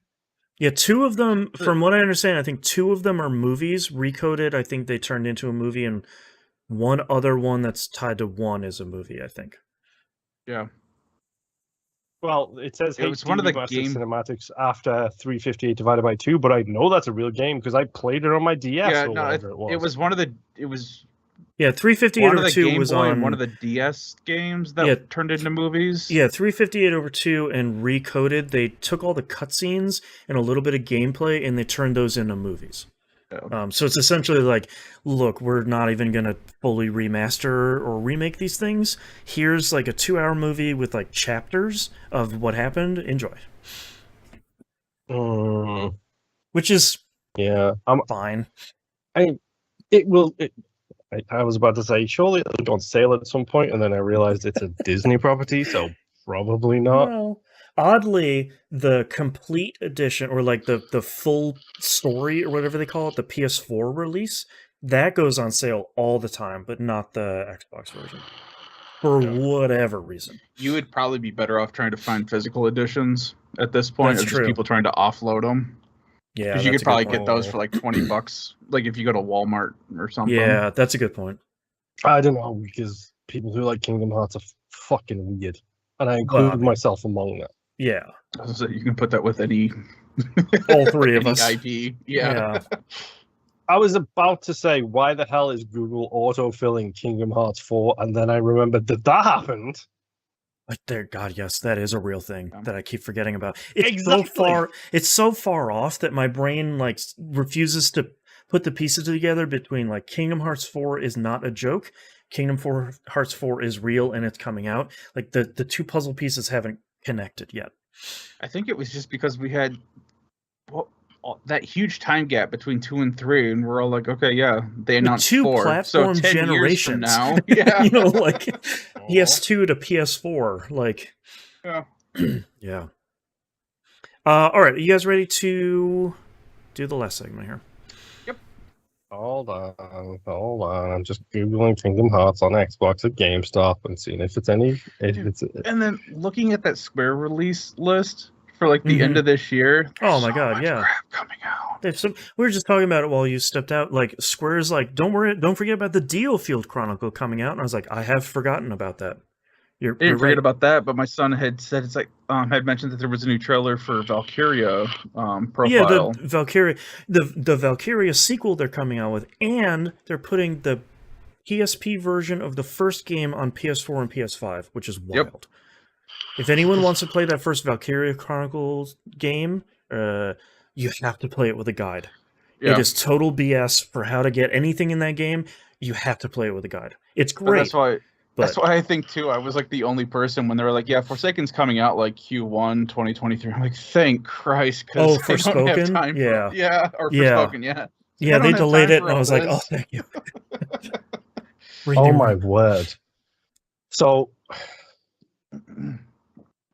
[SPEAKER 1] Yeah, 2 of them, from what I understand, I think 2 of them are movies. Recoded, I think they turned into a movie, and one other one that's tied to 1 is a movie, I think.
[SPEAKER 3] Yeah.
[SPEAKER 2] Well, it says
[SPEAKER 3] It was one of the
[SPEAKER 2] remastered
[SPEAKER 3] game-
[SPEAKER 2] cinematics after 358 divided by 2, but I know that's a real game because I played it on my DS
[SPEAKER 3] Yeah,
[SPEAKER 2] or
[SPEAKER 3] no,
[SPEAKER 2] whatever it was.
[SPEAKER 3] it was one of the. It was
[SPEAKER 1] Yeah, 358
[SPEAKER 3] one of
[SPEAKER 1] over
[SPEAKER 3] the
[SPEAKER 1] 2
[SPEAKER 3] Game
[SPEAKER 1] was
[SPEAKER 3] Boy
[SPEAKER 1] on
[SPEAKER 3] and one of the DS games that
[SPEAKER 1] Yeah.
[SPEAKER 3] turned into movies.
[SPEAKER 1] Yeah, 358 over 2 and Recoded, they took all the cutscenes and a little bit of gameplay and they turned those into movies.
[SPEAKER 3] Yeah.
[SPEAKER 1] So it's essentially like, look, we're not even going to fully remaster or remake these things. Here's like a 2-hour movie with like chapters of what happened. Enjoy. Which is
[SPEAKER 2] Yeah, I'm
[SPEAKER 1] fine.
[SPEAKER 2] It will. I was about to say, surely it'll go on sale at some point, and then I realized it's a Disney property, so probably not.
[SPEAKER 1] Well, oddly, the complete edition, or like the full story, or whatever they call it, the PS4 release, that goes on sale all the time, but not the Xbox version. For whatever reason.
[SPEAKER 3] You would probably be better off trying to find physical editions at this point,
[SPEAKER 1] That's
[SPEAKER 3] or just
[SPEAKER 1] true.
[SPEAKER 3] people trying to offload them.
[SPEAKER 1] Yeah,
[SPEAKER 3] Because you
[SPEAKER 1] that's
[SPEAKER 3] could
[SPEAKER 1] a good
[SPEAKER 3] probably
[SPEAKER 1] point.
[SPEAKER 3] get those for like $20, like if you go to Walmart or something.
[SPEAKER 1] Yeah, that's a good point.
[SPEAKER 2] I don't know, because people who like Kingdom Hearts are fucking weird, and I included myself among them.
[SPEAKER 1] Yeah.
[SPEAKER 3] So you can put that with any
[SPEAKER 1] All 3 of
[SPEAKER 3] any
[SPEAKER 1] us.
[SPEAKER 3] IP. Yeah.
[SPEAKER 2] I was about to say, why the hell is Google autofilling Kingdom Hearts 4? And then I remembered that happened.
[SPEAKER 1] Like there, God, yes, that is a real thing
[SPEAKER 3] Yeah.
[SPEAKER 1] that I keep forgetting about. It's
[SPEAKER 2] Exactly.
[SPEAKER 1] it's so far off that my brain like refuses to put the pieces together between like Kingdom Hearts 4 is not a joke, Hearts 4 is real and it's coming out. Like the 2 puzzle pieces haven't connected yet.
[SPEAKER 3] I think it was just because we had that huge time gap between 2 and 3, and we're all like, okay, yeah, they announced
[SPEAKER 1] 2
[SPEAKER 3] 4.
[SPEAKER 1] platform
[SPEAKER 3] so 10
[SPEAKER 1] generations.
[SPEAKER 3] years from now, yeah,
[SPEAKER 1] like PS2 to PS4, like
[SPEAKER 3] yeah.
[SPEAKER 1] yeah. All right, are you guys ready to do the last segment here?
[SPEAKER 2] Hold on. I'm just Googling Kingdom Hearts on Xbox at GameStop and seeing if it's any.
[SPEAKER 3] And then looking at that Square release list for like the end of this year.
[SPEAKER 1] Oh
[SPEAKER 3] there's
[SPEAKER 1] my
[SPEAKER 3] so
[SPEAKER 1] God,
[SPEAKER 3] much
[SPEAKER 1] yeah.
[SPEAKER 3] crap coming out.
[SPEAKER 1] We were just talking about it while you stepped out. Like Square's like, don't forget about the Dealfield Chronicle coming out. And I was like, I have forgotten about that.
[SPEAKER 3] I
[SPEAKER 1] You're
[SPEAKER 3] didn't
[SPEAKER 1] right.
[SPEAKER 3] forget about that, but my son had said it's like had mentioned that there was a new trailer for Valkyria profile.
[SPEAKER 1] Yeah, the Valkyria, the Valkyria sequel they're coming out with, and they're putting the PSP version of the first game on PS4 and PS5, which is wild.
[SPEAKER 3] Yep.
[SPEAKER 1] If anyone wants to play that first Valkyria Chronicles game, you have to play it with a guide.
[SPEAKER 3] Yeah.
[SPEAKER 1] It is total BS for how to get anything in that game. You have to play it with a guide. It's
[SPEAKER 3] But
[SPEAKER 1] great.
[SPEAKER 3] that's why I think too. I was like the only person when they were like, "Yeah, Forsaken's coming out like Q1 2023." I'm like, "Thank Christ!"
[SPEAKER 1] Oh,
[SPEAKER 3] they don't have
[SPEAKER 1] Forspoken?
[SPEAKER 3] time for-
[SPEAKER 1] Yeah.
[SPEAKER 3] yeah, or
[SPEAKER 1] Yeah.
[SPEAKER 3] Forspoken, yeah.
[SPEAKER 1] Yeah,
[SPEAKER 3] don't
[SPEAKER 1] they
[SPEAKER 3] have
[SPEAKER 1] delayed
[SPEAKER 3] time
[SPEAKER 1] it,
[SPEAKER 3] for
[SPEAKER 1] and I
[SPEAKER 3] all
[SPEAKER 1] was like,
[SPEAKER 3] this.
[SPEAKER 1] "Oh, thank you."
[SPEAKER 2] Oh my word! So,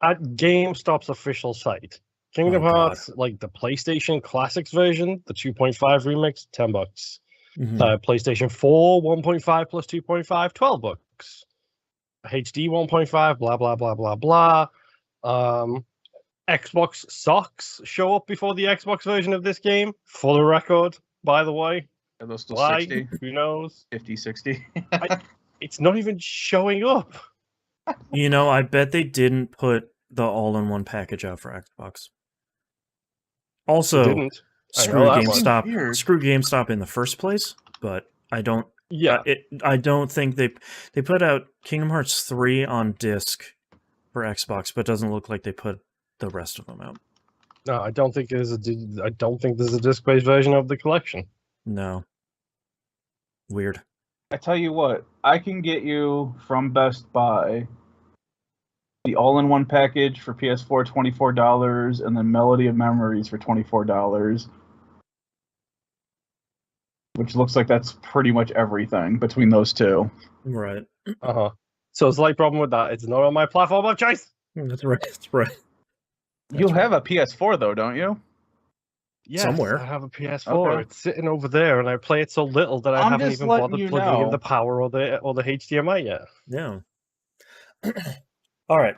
[SPEAKER 2] at GameStop's official site, Kingdom
[SPEAKER 1] Oh, God.
[SPEAKER 2] Hearts, like the PlayStation Classics version, the 2.5 remix, $10.
[SPEAKER 1] Mhm.
[SPEAKER 2] PlayStation 4, 1.5 plus 2.5, $12. HD 1.5, blah blah blah blah blah. Xbox socks show up before the Xbox version of this game. For the record, by the way,
[SPEAKER 3] Are those still
[SPEAKER 2] why?
[SPEAKER 3] 60,
[SPEAKER 2] Who knows?
[SPEAKER 3] 50, 60?
[SPEAKER 2] It's not even showing up.
[SPEAKER 1] You know, I bet they didn't put the all-in-one package out for Xbox. Also,
[SPEAKER 2] Didn't. I
[SPEAKER 1] screw
[SPEAKER 2] know that much.
[SPEAKER 1] GameStop.
[SPEAKER 3] Weird.
[SPEAKER 1] Screw GameStop in the first place, but I don't.
[SPEAKER 2] Yeah.
[SPEAKER 1] I don't think they put out Kingdom Hearts 3 on disc for Xbox, but it doesn't look like they put the rest of them out.
[SPEAKER 2] No, I don't think there's a disc-based version of the collection.
[SPEAKER 1] No. Weird.
[SPEAKER 3] I tell you what, I can get you from Best Buy the all-in-one package for PS4, $24, and then Melody of Memories for $24. Which looks like that's pretty much everything between those two.
[SPEAKER 1] Right.
[SPEAKER 2] Uh-huh. So the slight problem with that, it's not on my platform of choice.
[SPEAKER 1] That's right. That's right.
[SPEAKER 3] You have a PS4 though, don't you?
[SPEAKER 2] Yes,
[SPEAKER 1] Somewhere.
[SPEAKER 2] I have a PS4.
[SPEAKER 3] Okay.
[SPEAKER 2] It's sitting over there, and I play it so little that I
[SPEAKER 3] I'm
[SPEAKER 2] haven't
[SPEAKER 3] just
[SPEAKER 2] even
[SPEAKER 3] letting
[SPEAKER 2] bothered
[SPEAKER 3] you
[SPEAKER 2] plugging in
[SPEAKER 3] know.
[SPEAKER 2] the power or the HDMI yet.
[SPEAKER 1] Yeah. All right.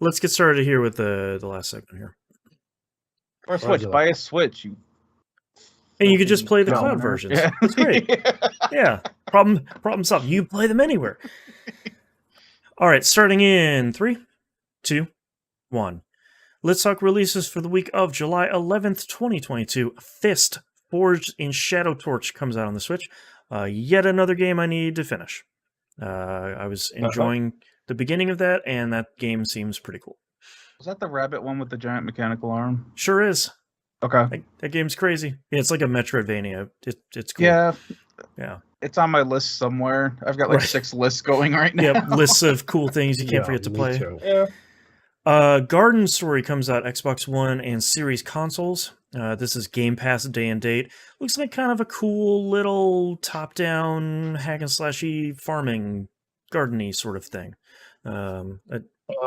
[SPEAKER 1] Let's get started here with the last segment here.
[SPEAKER 3] Or a Switch. Buy a Switch.
[SPEAKER 1] And you could just play the
[SPEAKER 3] No.
[SPEAKER 1] cloud versions.
[SPEAKER 3] Yeah.
[SPEAKER 1] That's great. Yeah. Problem solved. You play them anywhere. All right. Starting in 3, 2, 1. Let's talk releases for the week of July 11th, 2022. Fist Forged in Shadow Torch comes out on the Switch. Yet another game I need to finish. I was enjoying the beginning of that, and that game seems pretty cool.
[SPEAKER 3] Was that the rabbit one with the giant mechanical arm?
[SPEAKER 1] Sure is.
[SPEAKER 3] Okay.
[SPEAKER 1] That game's crazy. Yeah, it's like a Metroidvania. It's cool.
[SPEAKER 3] Yeah.
[SPEAKER 1] Yeah.
[SPEAKER 3] It's on my list somewhere. I've got like 6 lists going right now.
[SPEAKER 1] Yep, lists of cool things you can't forget to play.
[SPEAKER 2] Too.
[SPEAKER 3] Yeah.
[SPEAKER 1] Garden Story comes out Xbox One and Series consoles. This is Game Pass day and date. Looks like kind of a cool little top-down hack and slashy farming garden-y sort of thing. I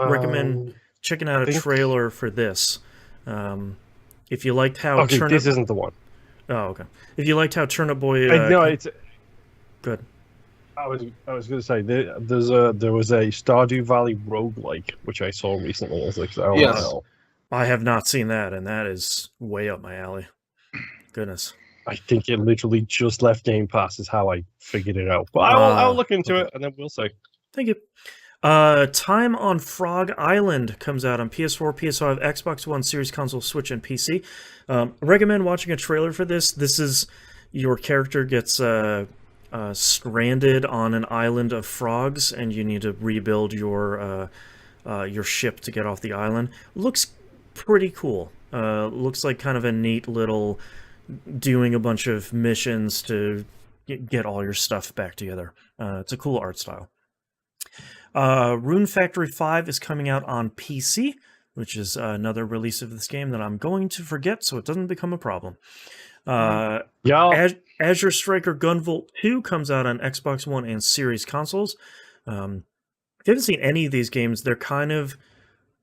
[SPEAKER 1] recommend checking out a trailer for this. If you liked how
[SPEAKER 2] this isn't the one.
[SPEAKER 1] Oh, okay. If you liked how Turnip Boy,
[SPEAKER 2] no, it's
[SPEAKER 1] good.
[SPEAKER 2] I was going to say there was a Stardew Valley roguelike which I saw recently. I was like, oh
[SPEAKER 3] Yes.
[SPEAKER 2] wow.
[SPEAKER 1] I have not seen that, and that is way up my alley. Goodness.
[SPEAKER 2] I think it literally just left Game Pass is how I figured it out. But I'll look into it and then we'll see.
[SPEAKER 1] Thank you. Time on Frog Island comes out on PS4, PS5, Xbox One, Series Console, Switch, and PC. Recommend watching a trailer for this. This is your character gets stranded on an island of frogs, and you need to rebuild your ship to get off the island. Looks pretty cool. Looks like kind of a neat little doing a bunch of missions to get all your stuff back together. It's a cool art style. Rune Factory 5 is coming out on PC, which is another release of this game that I'm going to forget so it doesn't become a problem. Azure Striker Gunvolt 2 comes out on Xbox One and Series consoles. If you haven't seen any of these games, they're kind of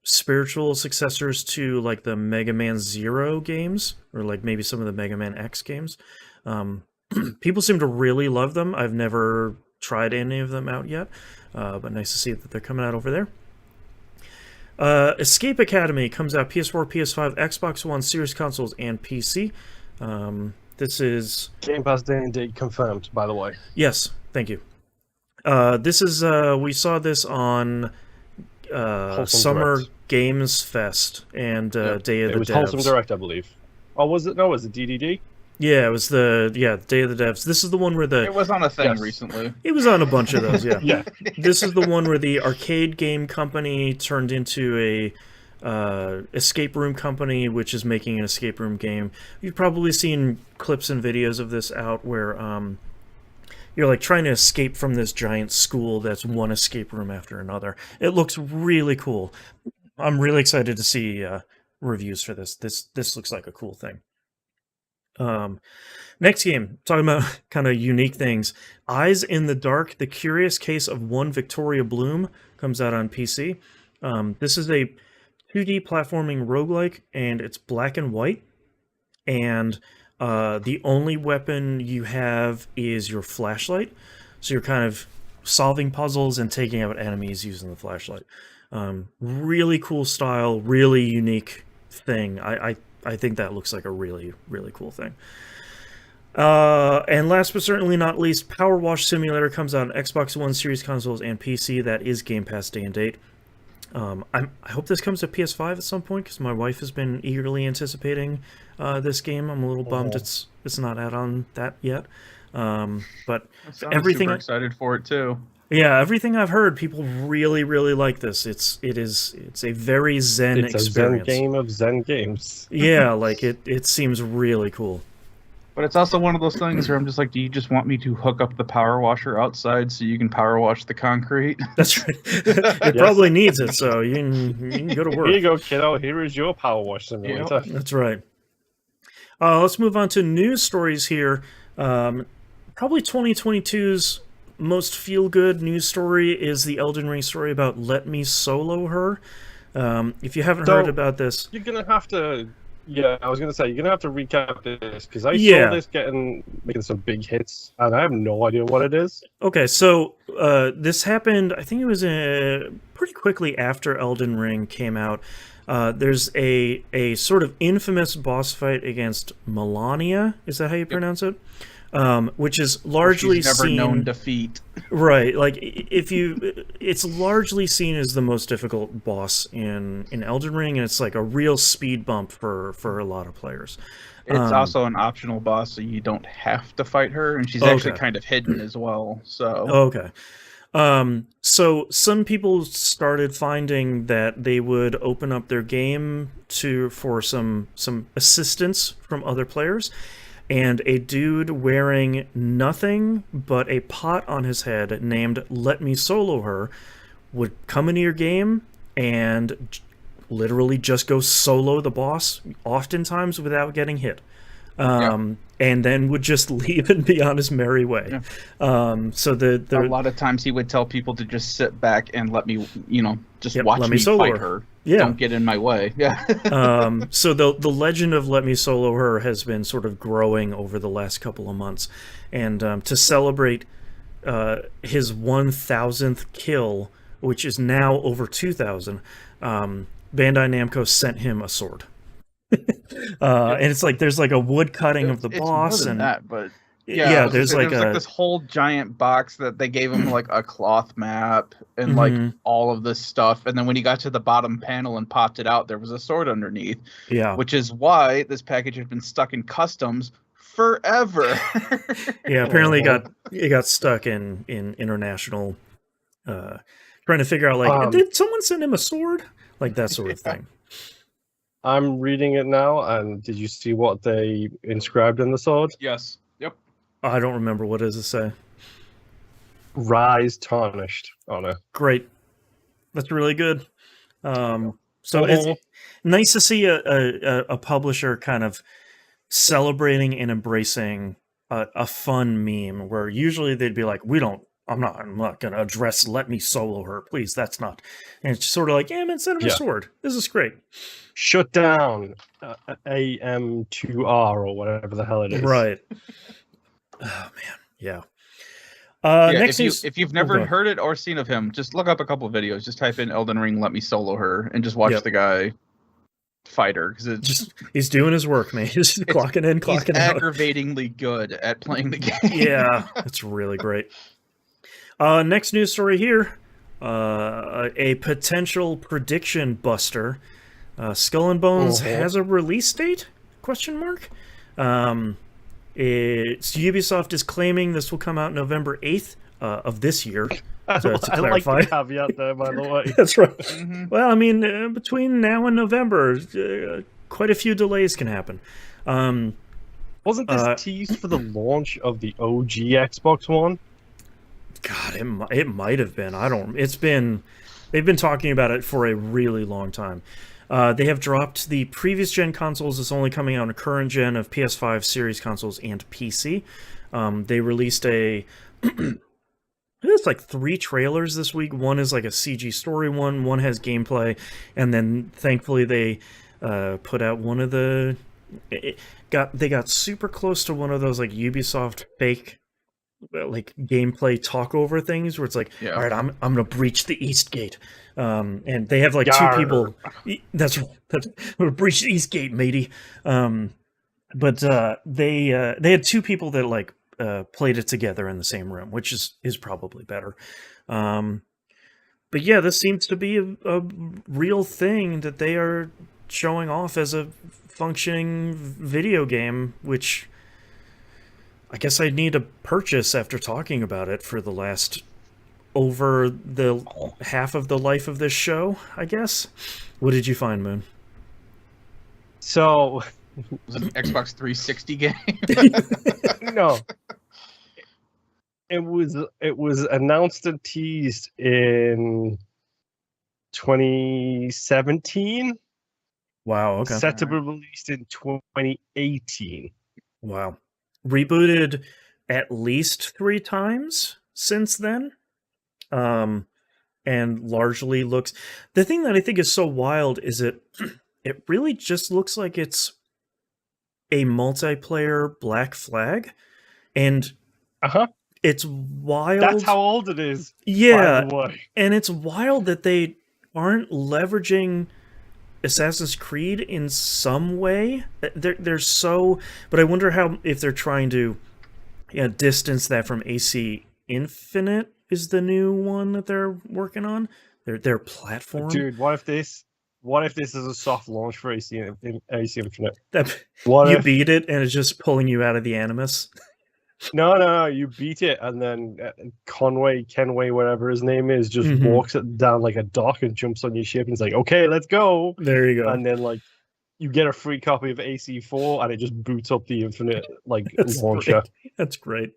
[SPEAKER 1] spiritual successors to like the Mega Man Zero games, or like maybe some of the Mega Man X games. People seem to really love them. I've never tried any of them out yet, but nice to see that they're coming out over there. Escape Academy comes out PS4, PS5, Xbox One, Series consoles, and PC. This is
[SPEAKER 2] Game Pass day and date confirmed, by the way.
[SPEAKER 1] Yes, thank you. This is we saw this on Summer
[SPEAKER 2] Direct.
[SPEAKER 1] Games Fest and Day of the Devs.
[SPEAKER 2] It was Wholesome Direct, I believe. Oh, was it? No, was it DDD?
[SPEAKER 1] Yeah, it was the Day of the Devs. This is the one where
[SPEAKER 3] It was on a thing recently.
[SPEAKER 1] It was on a bunch of those, yeah.
[SPEAKER 2] Yeah.
[SPEAKER 1] This is the one where the arcade game company turned into a escape room company, which is making an escape room game. You've probably seen clips and videos of this out where you're like trying to escape from this giant school that's one escape room after another. It looks really cool. I'm really excited to see reviews for this. This looks like a cool thing. Next game, talking about kind of unique things. Eyes in the Dark, The Curious Case of One Victoria Bloom comes out on PC. This is a 2D platforming roguelike, and it's black and white. And the only weapon you have is your flashlight. So you're kind of solving puzzles and taking out enemies using the flashlight. Really cool style, really unique thing. I think that looks like a really, really cool thing. And last but certainly not least, Power Wash Simulator comes out on Xbox One, Series consoles, and PC. That is Game Pass day and date. I hope this comes to PS5 at some point, because my wife has been eagerly anticipating this game. I'm a little bummed it's not out on that yet. But everything
[SPEAKER 3] super excited for it too.
[SPEAKER 1] Yeah, everything I've heard, people really, really like this. It's a very zen
[SPEAKER 2] It's
[SPEAKER 1] experience.
[SPEAKER 2] a zen game of zen games.
[SPEAKER 1] Yeah, like it seems really cool.
[SPEAKER 3] But it's also one of those things where I'm just like, do you just want me to hook up the power washer outside so you can power wash the concrete?
[SPEAKER 1] That's right. It probably needs it, so you can go to work.
[SPEAKER 2] Here you go, kiddo. Here is your power wash simulator.
[SPEAKER 3] Yep.
[SPEAKER 1] That's right. Let's move on to news stories here. Probably 2022's most feel-good news story is the Elden Ring story about Let Me Solo Her. If you haven't heard about this...
[SPEAKER 2] You're going to have to... Yeah, I was going to say, you're going to have to recap this, because I
[SPEAKER 1] Yeah.
[SPEAKER 2] saw this making some big hits, and I have no idea what it is.
[SPEAKER 1] Okay, so this happened, I think it was pretty quickly after Elden Ring came out. There's a sort of infamous boss fight against Melania. Is that how you pronounce it? Which is largely
[SPEAKER 3] She's never
[SPEAKER 1] seen...
[SPEAKER 3] known defeat.
[SPEAKER 1] Right, like it's largely seen as the most difficult boss in Elden Ring, and it's like a real speed bump for a lot of players.
[SPEAKER 3] It's also an optional boss, so you don't have to fight her, and she's actually kind of hidden as well. So
[SPEAKER 1] okay. So some people started finding that they would open up their game for some assistance from other players. And a dude wearing nothing but a pot on his head named Let Me Solo Her would come into your game and literally just go solo the boss, oftentimes without getting hit. And then would just leave and be on his merry way. Yeah. So a
[SPEAKER 3] lot of times he would tell people to just sit back and let me, just watch
[SPEAKER 1] let
[SPEAKER 3] me
[SPEAKER 1] solo
[SPEAKER 3] fight her.
[SPEAKER 1] Yeah.
[SPEAKER 3] Don't get in my way. Yeah.
[SPEAKER 1] So the legend of Let Me Solo Her has been sort of growing over the last couple of months. And to celebrate his 1,000th kill, which is now over 2,000, Bandai Namco sent him a sword. And it's like there's like a wood cutting of the boss,
[SPEAKER 3] more than
[SPEAKER 1] and
[SPEAKER 3] that, but
[SPEAKER 1] there's like
[SPEAKER 3] this whole giant box that they gave him like a cloth map and like all of this stuff, and then when he got to the bottom panel and popped it out, there was a sword underneath. Yeah, which is why this package has been stuck in customs forever.
[SPEAKER 1] Yeah, apparently it got stuck in international, trying to figure out like did someone send him a sword, like that sort of thing.
[SPEAKER 2] I'm reading it now, and did you see what they inscribed in the sword?
[SPEAKER 3] Yes. Yep.
[SPEAKER 1] I don't remember. What does it say?
[SPEAKER 2] Rise tarnished on it.
[SPEAKER 1] Great. That's really good. So it's nice to see a publisher kind of celebrating and embracing a fun meme, where usually they'd be like, I'm not going to address Let Me Solo Her, please. That's not. And it's sort of like, yeah, man, send him a sword. This is great.
[SPEAKER 2] Shut down AM2R or whatever the hell it is.
[SPEAKER 1] Right. Oh, man. Yeah.
[SPEAKER 3] Next if you've never heard it or seen of him, just look up a couple of videos. Just type in Elden Ring Let Me Solo Her and just watch the guy fight her. Because
[SPEAKER 1] he's doing his work, man. He's clocking in, clocking out.
[SPEAKER 3] He's aggravatingly good at playing the game.
[SPEAKER 1] Yeah, it's really great. Next news story here. A potential prediction buster. Skull and Bones has a release date? Question mark. Ubisoft is claiming this will come out November 8th of this year. So to clarify.
[SPEAKER 2] I like the caveat there, by the way.
[SPEAKER 1] That's right. Well, I mean, between now and November, quite a few delays can happen.
[SPEAKER 2] Wasn't this teased for the launch of the OG Xbox One?
[SPEAKER 1] God, it might have been. They've been talking about it for a really long time. They have dropped the previous gen consoles. It's only coming out on a current gen of PS5 series consoles and PC. They released it's like 3 trailers this week. One is like a CG story one has gameplay, and then thankfully they put out one of the... They got super close to one of those like Ubisoft fake like gameplay talk over things where it's like, all right, I'm gonna breach the East Gate, and they have like 2 people. That's I'm gonna breach the East Gate, matey. But they had 2 people that like played it together in the same room, which is probably better. But yeah, this seems to be a real thing that they are showing off as a functioning video game, which I guess I'd need to purchase after talking about it for the last over the half of the life of this show, I guess. What did you find, Moon?
[SPEAKER 2] So,
[SPEAKER 3] Was it an Xbox 360 game?
[SPEAKER 2] no. It was announced and teased in 2017.
[SPEAKER 1] Wow, okay.
[SPEAKER 2] Set to be released in 2018.
[SPEAKER 1] Wow. Rebooted at least 3 times since then. And largely looks... The thing that I think is so wild is it really just looks like it's a multiplayer Black Flag. And it's wild.
[SPEAKER 2] That's how old it is.
[SPEAKER 1] Yeah.
[SPEAKER 2] By the way.
[SPEAKER 1] And it's wild that they aren't leveraging Assassin's Creed in some way. They're so... But I wonder if they're trying to distance that from AC Infinite is the new one that they're working on. Their platform.
[SPEAKER 2] Dude, what if this is a soft launch for AC Infinite?
[SPEAKER 1] You beat it and it's just pulling you out of the Animus?
[SPEAKER 2] No, you beat it and then Kenway, whatever his name is, just walks it down like a dock and jumps on your ship and it's like, okay, let's go.
[SPEAKER 1] There you go.
[SPEAKER 2] And then like you get a free copy of AC4 and it just boots up the Infinite launcher.
[SPEAKER 1] That's great.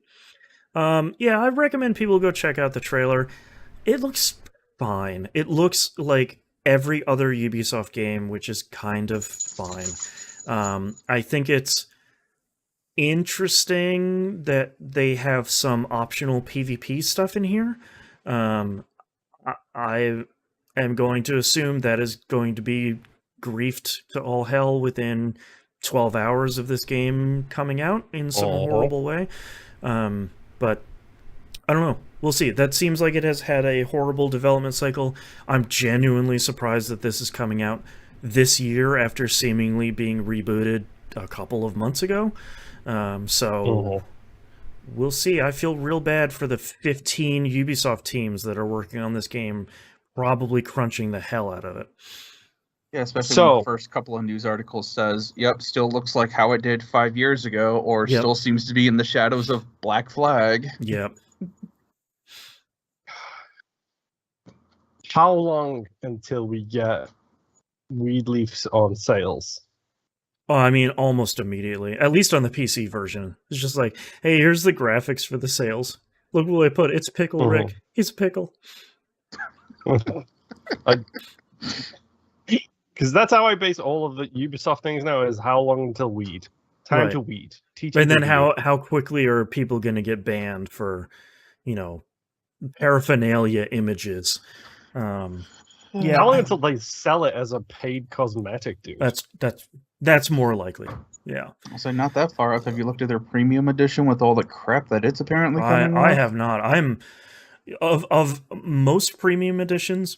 [SPEAKER 1] I recommend people go check out the trailer. It looks fine. It looks like every other Ubisoft game, which is kind of fine. I think it's interesting that they have some optional PvP stuff in here. I am going to assume that is going to be griefed to all hell within 12 hours of this game coming out in some horrible way. But I don't know. We'll see. That seems like it has had a horrible development cycle. I'm genuinely surprised that this is coming out this year after seemingly being rebooted a couple of months ago. We'll see. I feel real bad for the 15 Ubisoft teams that are working on this game, probably crunching the hell out of it.
[SPEAKER 3] Yeah, especially when the first couple of news articles says, yep, still looks like how it did 5 years ago, or still seems to be in the shadows of Black Flag.
[SPEAKER 1] Yep.
[SPEAKER 2] How long until we get Weed Leafs on sales?
[SPEAKER 1] Oh, I mean, almost immediately. At least on the PC version. It's just like, hey, here's the graphics for the sales. Look what I put. It's Pickle Rick. He's a pickle.
[SPEAKER 2] Because that's how I base all of the Ubisoft things now, is how long until weed. Time to weed.
[SPEAKER 1] And then how quickly are people going to get banned for, paraphernalia images?
[SPEAKER 2] How long until they sell it as a paid cosmetic, dude?
[SPEAKER 1] That's more likely. Yeah.
[SPEAKER 3] I'll say not that far off. Have you looked at their premium edition with all the crap that it's apparently coming
[SPEAKER 1] I have not. I'm of most premium editions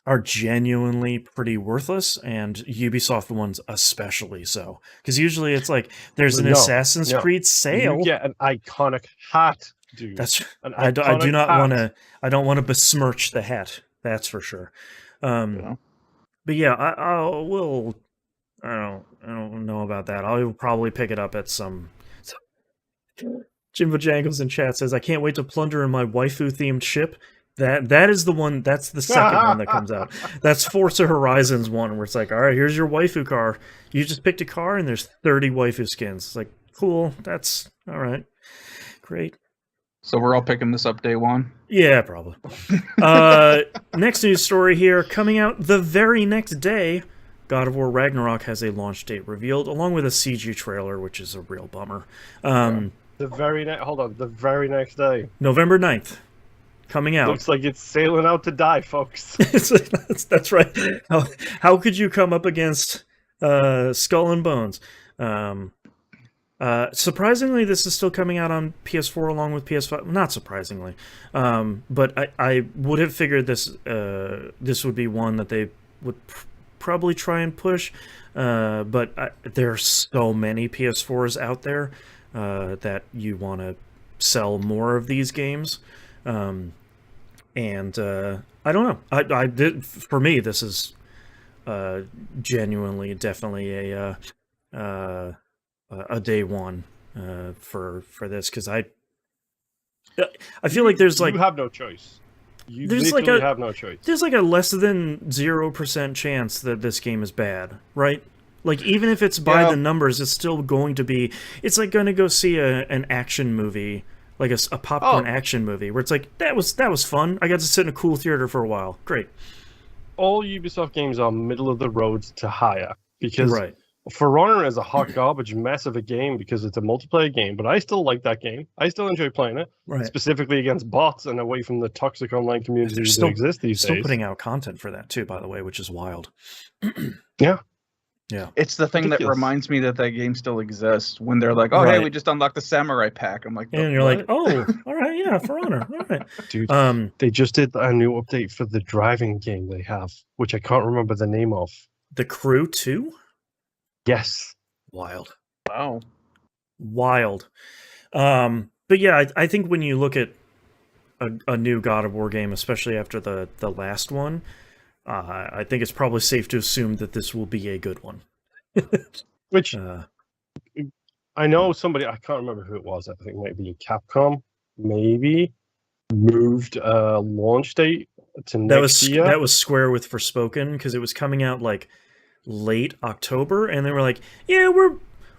[SPEAKER 1] are genuinely pretty worthless, and Ubisoft ones especially so. Because usually it's like there's an Assassin's Creed sale.
[SPEAKER 2] You get an iconic hat, dude.
[SPEAKER 1] I don't want to besmirch the hat. That's for sure. But yeah, I don't know about that. I'll probably pick it up at some. Jimbo Jangles in chat says, "I can't wait to plunder in my waifu-themed ship." That is the one. That's the second one that comes out. That's Forza Horizons one, where it's like, all right, here's your waifu car. You just picked a car, and there's 30 waifu skins. It's like, cool. That's all right. Great.
[SPEAKER 3] So we're all picking this up day one?
[SPEAKER 1] Yeah, probably. Next news story here, coming out the very next day, God of War Ragnarok has a launch date revealed, along with a CG trailer, which is a real bummer.
[SPEAKER 2] The very next day.
[SPEAKER 1] November 9th. Coming out.
[SPEAKER 2] Looks like it's sailing out to die, folks.
[SPEAKER 1] That's right. How could you come up against Skull and Bones? Surprisingly, this is still coming out on PS4 along with PS5. Not surprisingly, but I would have figured this would be one that they would probably try and push. But there are so many PS4s out there that you want to sell more of these games. And I don't know. I did. For me, this is genuinely, definitely a day one for this, because I feel like there's like,
[SPEAKER 2] you have no choice. You
[SPEAKER 1] There's like
[SPEAKER 2] literally have no choice.
[SPEAKER 1] There's like a less than 0% chance that this game is bad, right? Like, even if it's by the numbers, it's still going to be... It's like going to go see an action movie, like a popcorn action movie, where it's like, that was fun. I got to sit in a cool theater for a while. Great.
[SPEAKER 2] All Ubisoft games are middle of the road to higher, because For Honor is a hot garbage mess of a game because it's a multiplayer game, but I still like that game. I still enjoy playing it, specifically against bots and away from the toxic online communities that exist these days.
[SPEAKER 1] Still putting out content for that too, by the way, which is wild.
[SPEAKER 2] Yeah.
[SPEAKER 3] It's the thing that reminds me that game still exists when they're like, "Oh, hey, we just unlocked the samurai pack." I'm like,
[SPEAKER 1] and you're like, "Oh, all right, yeah, For Honor, all right."
[SPEAKER 2] Dude, they just did a new update for the driving game they have, which I can't remember the name of.
[SPEAKER 1] The Crew 2?
[SPEAKER 2] Yes.
[SPEAKER 1] Wild.
[SPEAKER 3] Wow.
[SPEAKER 1] Wild. But yeah, I think when you look at a new God of War game, especially after the last one, I think it's probably safe to assume that this will be a good one.
[SPEAKER 2] Which I know somebody, I can't remember who it was, I think maybe Capcom, maybe moved launch date to next year.
[SPEAKER 1] That was Square with Forspoken, because it was coming out like late October, and they were like, "Yeah, we're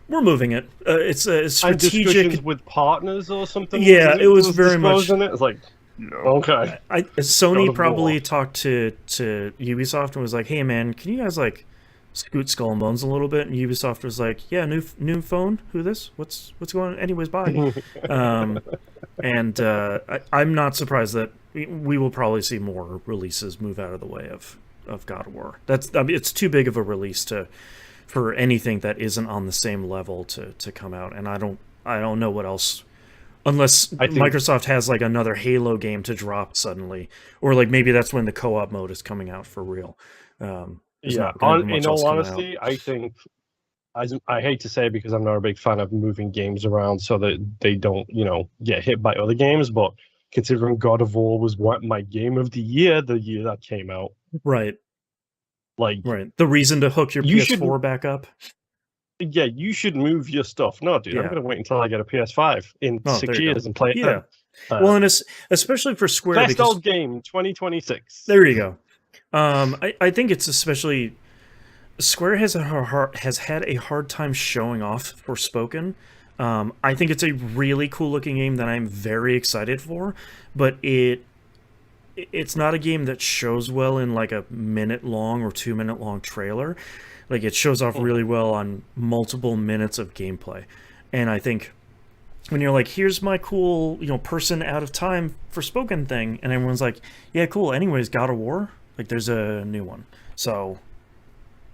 [SPEAKER 1] moving it. It's a strategic
[SPEAKER 2] discussions with partners or something."
[SPEAKER 1] Yeah, it was very much.
[SPEAKER 2] It's like, no. Okay.
[SPEAKER 1] Sony probably talked to Ubisoft and was like, "Hey, man, can you guys like scoot Skull and Bones a little bit?" And Ubisoft was like, "Yeah, new phone. Who this? What's going on? Anyways, bye." I'm not surprised that we will probably see more releases move out of the way of God of War. It's too big of a release for anything that isn't on the same level to come out, and I don't know what else, unless Microsoft has like another Halo game to drop suddenly, or like maybe that's when the co-op mode is coming out for real.
[SPEAKER 2] In all honesty, I think I hate to say it because I'm not a big fan of moving games around so that they don't get hit by other games, but considering God of War was my game of the year that came out.
[SPEAKER 1] Right.
[SPEAKER 2] Like
[SPEAKER 1] the reason to hook your PS4 back up.
[SPEAKER 2] Yeah, you should move your stuff. No, dude, I'm gonna wait until I get a PS5 in 6 years and play it.
[SPEAKER 1] Yeah. Well, and especially for Square,
[SPEAKER 2] best old game 2026.
[SPEAKER 1] There you go. I think it's especially Square has had a hard time showing off Forspoken. I think it's a really cool looking game that I'm very excited for, but it's not a game that shows well in like a minute long or 2 minute long trailer. Like, it shows off really well on multiple minutes of gameplay. And I think when you're like, here's my cool, person out of time Forspoken thing, and everyone's like, yeah, cool. Anyways, God of War, like, there's a new one. So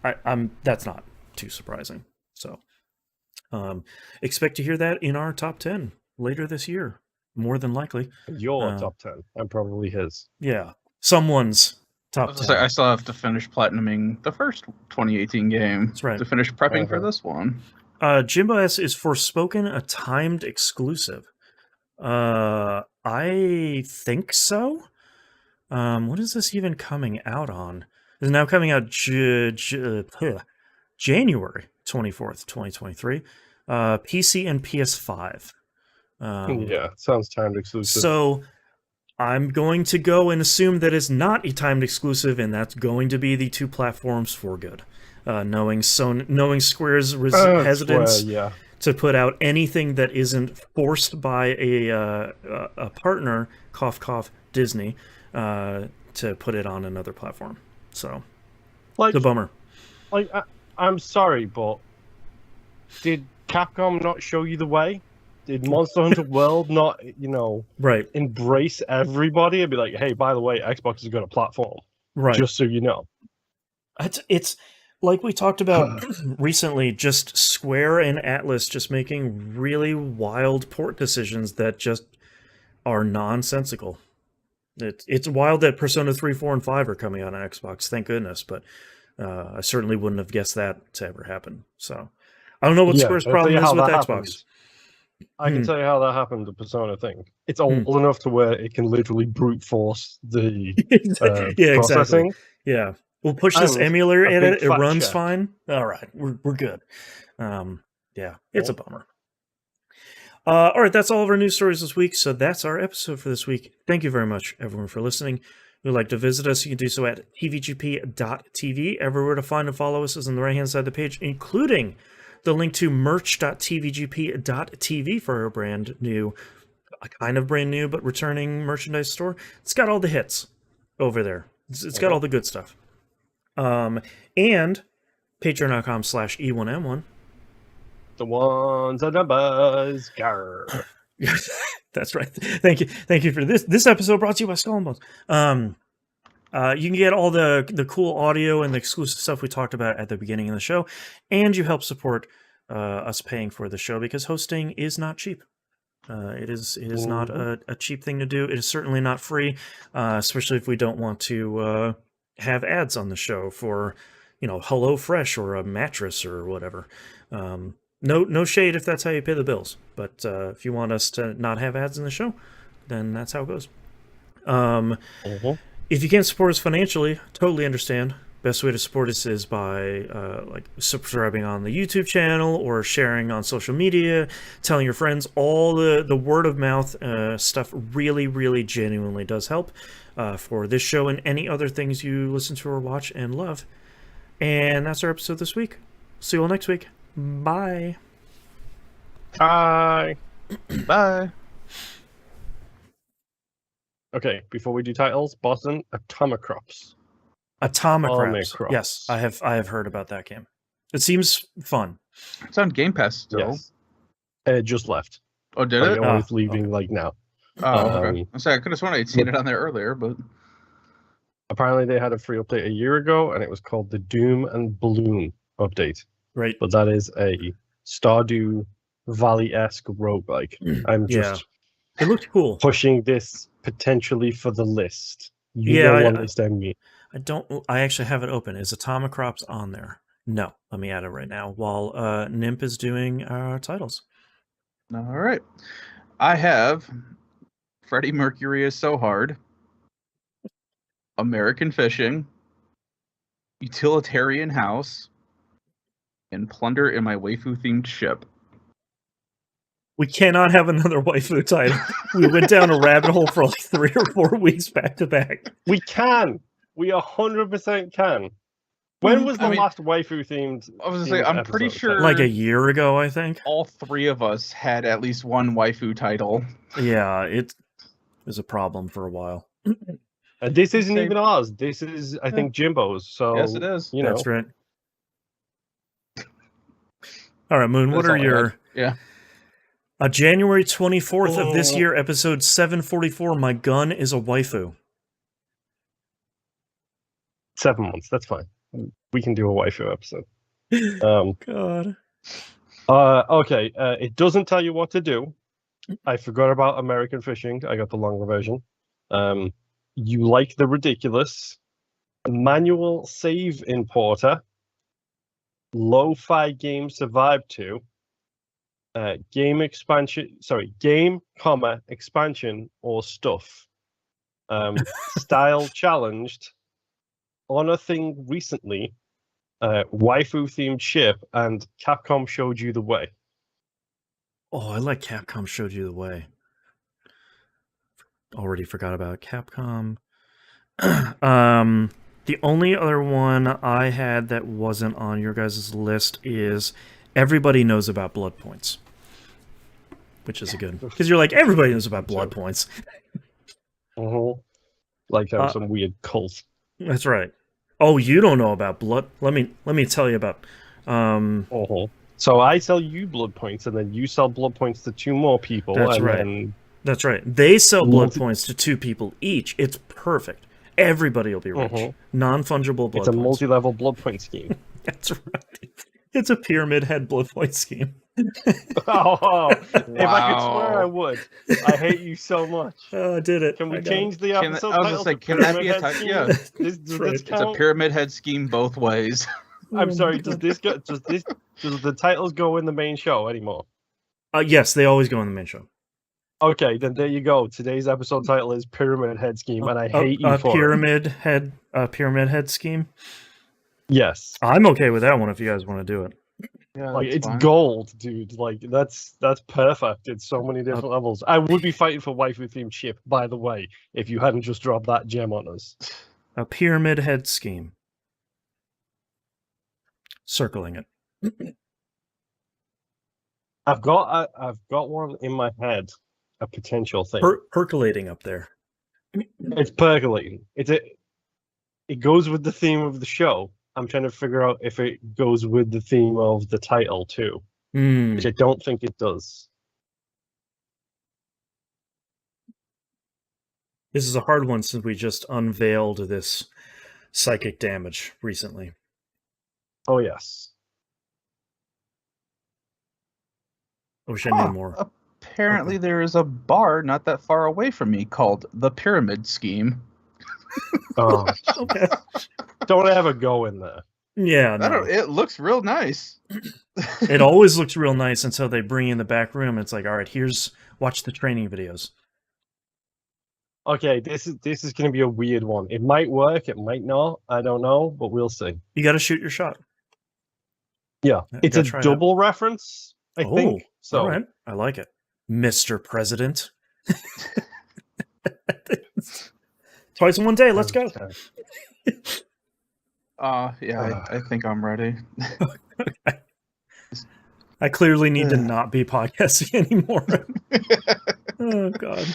[SPEAKER 1] that's not too surprising. So expect to hear that in our top 10 later this year, more than likely.
[SPEAKER 2] Your top 10, and probably his.
[SPEAKER 1] Yeah, someone's top 10.
[SPEAKER 3] I still have to finish platinuming the first 2018 game.
[SPEAKER 1] That's right.
[SPEAKER 3] To finish prepping for this one.
[SPEAKER 1] Jimbo S is Forspoken a timed exclusive? I think so. What is this even coming out on? It's now coming out January 24th, 2023. PC and PS5.
[SPEAKER 2] Yeah, sounds timed exclusive.
[SPEAKER 1] So I'm going to go and assume that it's not a timed exclusive, and that's going to be the two platforms for good. Knowing Square's hesitance to put out anything that isn't forced by a partner, cough cough, Disney, to put it on another platform. So, it's a bummer.
[SPEAKER 2] Like, I'm sorry, but did Capcom not show you the way? Did Monster Hunter World not, embrace everybody and be like, hey, by the way, Xbox has got a platform, just so you know?
[SPEAKER 1] It's like we talked about recently, just Square and Atlas just making really wild port decisions that just are nonsensical. It's wild that Persona 3, 4, and 5 are coming out on Xbox, thank goodness, but I certainly wouldn't have guessed that to ever happen. So I don't know what Square's problem is with Xbox.
[SPEAKER 2] I can tell you how that happened, the Persona thing. It's old enough to where it can literally brute force the processing.
[SPEAKER 1] Exactly. Yeah. We'll push this emulator in it. It runs fine. All right. We're good. Yeah. It's a bummer. All right, that's all of our news stories this week. So that's our episode for this week. Thank you very much, everyone, for listening. If you'd like to visit us, you can do so at tvgp.tv. Everywhere to find and follow us is on the right-hand side of the page, including the link to merch.tvgp.tv for our brand new, kind of brand new, but returning merchandise store. It's got all the hits over there. It's got all the good stuff. And patreon.com/E1M1.
[SPEAKER 2] The ones and numbers. Grr.
[SPEAKER 1] That's right. Thank you for this. This episode brought to you by Skull and Bones. You can get all the cool audio and the exclusive stuff we talked about at the beginning of the show, and you help support us paying for the show because hosting is not cheap. It is not a cheap thing to do. It is certainly not free, especially if we don't want to have ads on the show for, HelloFresh or a mattress or whatever. No shade if that's how you pay the bills, but if you want us to not have ads in the show, then that's how it goes. If you can't support us financially, totally understand. Best way to support us is by subscribing on the YouTube channel or sharing on social media, telling your friends. All the word of mouth stuff really, really genuinely does help for this show and any other things you listen to or watch and love. And that's our episode this week. See you all next week. Bye.
[SPEAKER 2] Bye.
[SPEAKER 3] Bye.
[SPEAKER 2] Okay, before we do titles, Boston Atomicrops.
[SPEAKER 1] Atomicrops. Yes, I have heard about that game. It seems fun.
[SPEAKER 3] It's on Game Pass still.
[SPEAKER 2] Yes. It just left.
[SPEAKER 3] Oh, did it?
[SPEAKER 2] It's leaving now.
[SPEAKER 3] Oh, okay. I'm sorry, I could have sworn I'd seen it on there earlier, but
[SPEAKER 2] apparently they had a free update a year ago, and it was called the Doom and Bloom update.
[SPEAKER 1] Right.
[SPEAKER 2] But that is a Stardew Valley-esque roguelike. I'm just
[SPEAKER 1] it looked cool.
[SPEAKER 2] Pushing this potentially for the list. You don't understand me.
[SPEAKER 1] I actually have it open. Is Atomicrops on there? No. Let me add it right now while Nimp is doing our titles.
[SPEAKER 3] All right. I have Freddie Mercury is So Hard, American Fishing, Utilitarian House, and Plunder in My Waifu-Themed Ship.
[SPEAKER 2] We cannot have another waifu title.
[SPEAKER 1] We went down a rabbit hole for like 3 or 4 weeks back to back.
[SPEAKER 2] We can. We 100% can. When was the last waifu themed?
[SPEAKER 3] I was gonna say, I'm pretty sure
[SPEAKER 1] like a year ago, I think.
[SPEAKER 3] All 3 of us had at least one waifu title.
[SPEAKER 1] Yeah, it was a problem for a while.
[SPEAKER 2] And this isn't even ours. This is, I think, Jimbo's. So
[SPEAKER 3] yes, it is.
[SPEAKER 1] That's right. All right, Moon. What are your? January 24th of this year, episode 744. My gun is a waifu.
[SPEAKER 2] 7 months. That's fine. We can do a waifu episode.
[SPEAKER 1] God.
[SPEAKER 2] Okay. It doesn't tell you what to do. I forgot about American Fishing. I got the longer version. You like the ridiculous. Manual save importer. Lo-fi game survive 2. Game expansion. Sorry, game, expansion or stuff. Style challenged. On a thing recently, waifu themed ship, and Capcom showed you the way.
[SPEAKER 1] Oh, I like Capcom showed you the way. Already forgot about Capcom. The only other one I had that wasn't on your guys' list is everybody knows about blood points, which is a good, because you're like, everybody knows about blood points.
[SPEAKER 2] Like some weird cult.
[SPEAKER 1] That's right. Oh, you don't know about blood? Let me tell you about.
[SPEAKER 2] So I sell you blood points, and then you sell blood points to 2 more people.
[SPEAKER 1] That's right. That's right. They sell blood points to 2 people each. It's perfect. Everybody will be rich. Non-fungible blood points.
[SPEAKER 2] It's a multi-level blood point scheme.
[SPEAKER 1] That's right. It's a pyramid head blood point scheme.
[SPEAKER 2] If I could swear, I would. I hate you so much.
[SPEAKER 1] Oh, I did it.
[SPEAKER 2] Can we change the episode
[SPEAKER 3] I was just like, can that be a title? Yeah. It's a pyramid head scheme both ways.
[SPEAKER 2] I'm sorry. Does the titles go in the main show anymore?
[SPEAKER 1] Yes, they always go in the main show.
[SPEAKER 2] Okay, then there you go. Today's episode title is Pyramid Head Scheme, and I hate you for
[SPEAKER 1] pyramid head scheme.
[SPEAKER 2] Yes,
[SPEAKER 1] I'm okay with that one if you guys want to do it.
[SPEAKER 3] Yeah,
[SPEAKER 2] Like
[SPEAKER 3] that's
[SPEAKER 2] it's
[SPEAKER 3] fine.
[SPEAKER 2] gold, dude. Like that's perfect. It's so many different levels. I would be fighting for waifu themed ship, by the way, if you hadn't just dropped that gem on us.
[SPEAKER 1] A pyramid head scheme. Circling it.
[SPEAKER 2] I've got one in my head, a potential thing.
[SPEAKER 1] Percolating up there.
[SPEAKER 2] It's percolating. It goes with the theme of the show. I'm trying to figure out if it goes with the theme of the title too, which I don't think it does.
[SPEAKER 1] This is a hard one since we just unveiled this psychic damage recently.
[SPEAKER 2] Oh yes.
[SPEAKER 1] I wish I knew more.
[SPEAKER 3] Apparently, there is a bar not that far away from me called the Pyramid Scheme.
[SPEAKER 2] Oh,
[SPEAKER 1] Okay.
[SPEAKER 2] don't ever go in there.
[SPEAKER 1] Yeah, no.
[SPEAKER 3] It looks real nice.
[SPEAKER 1] It always looks real nice until they bring you in the back room. It's like, all right, watch the training videos.
[SPEAKER 2] Okay, this is going to be a weird one. It might work, it might not. I don't know, but we'll see.
[SPEAKER 1] You got to shoot your shot.
[SPEAKER 2] Yeah, it's a double reference, I think. So,
[SPEAKER 1] all right, I like it, Mr. President. Twice in one day. Let's go.
[SPEAKER 3] Yeah, I think I'm ready.
[SPEAKER 1] I clearly need to not be podcasting anymore. Oh, God.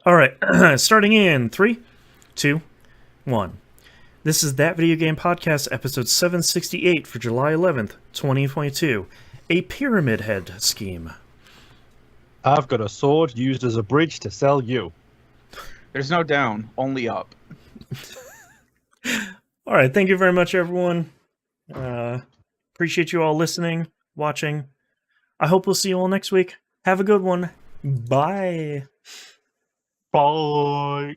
[SPEAKER 1] All right. Starting in 3, 2, 1. This is That Video Game Podcast, episode 768 for July 11th, 2022. A Pyramid Head Scheme.
[SPEAKER 2] I've got a sword used as a bridge to sell you.
[SPEAKER 3] There's no down, only up.
[SPEAKER 1] All right. Thank you very much, everyone. Appreciate you all listening, watching. I hope we'll see you all next week. Have a good one. Bye.
[SPEAKER 2] Bye.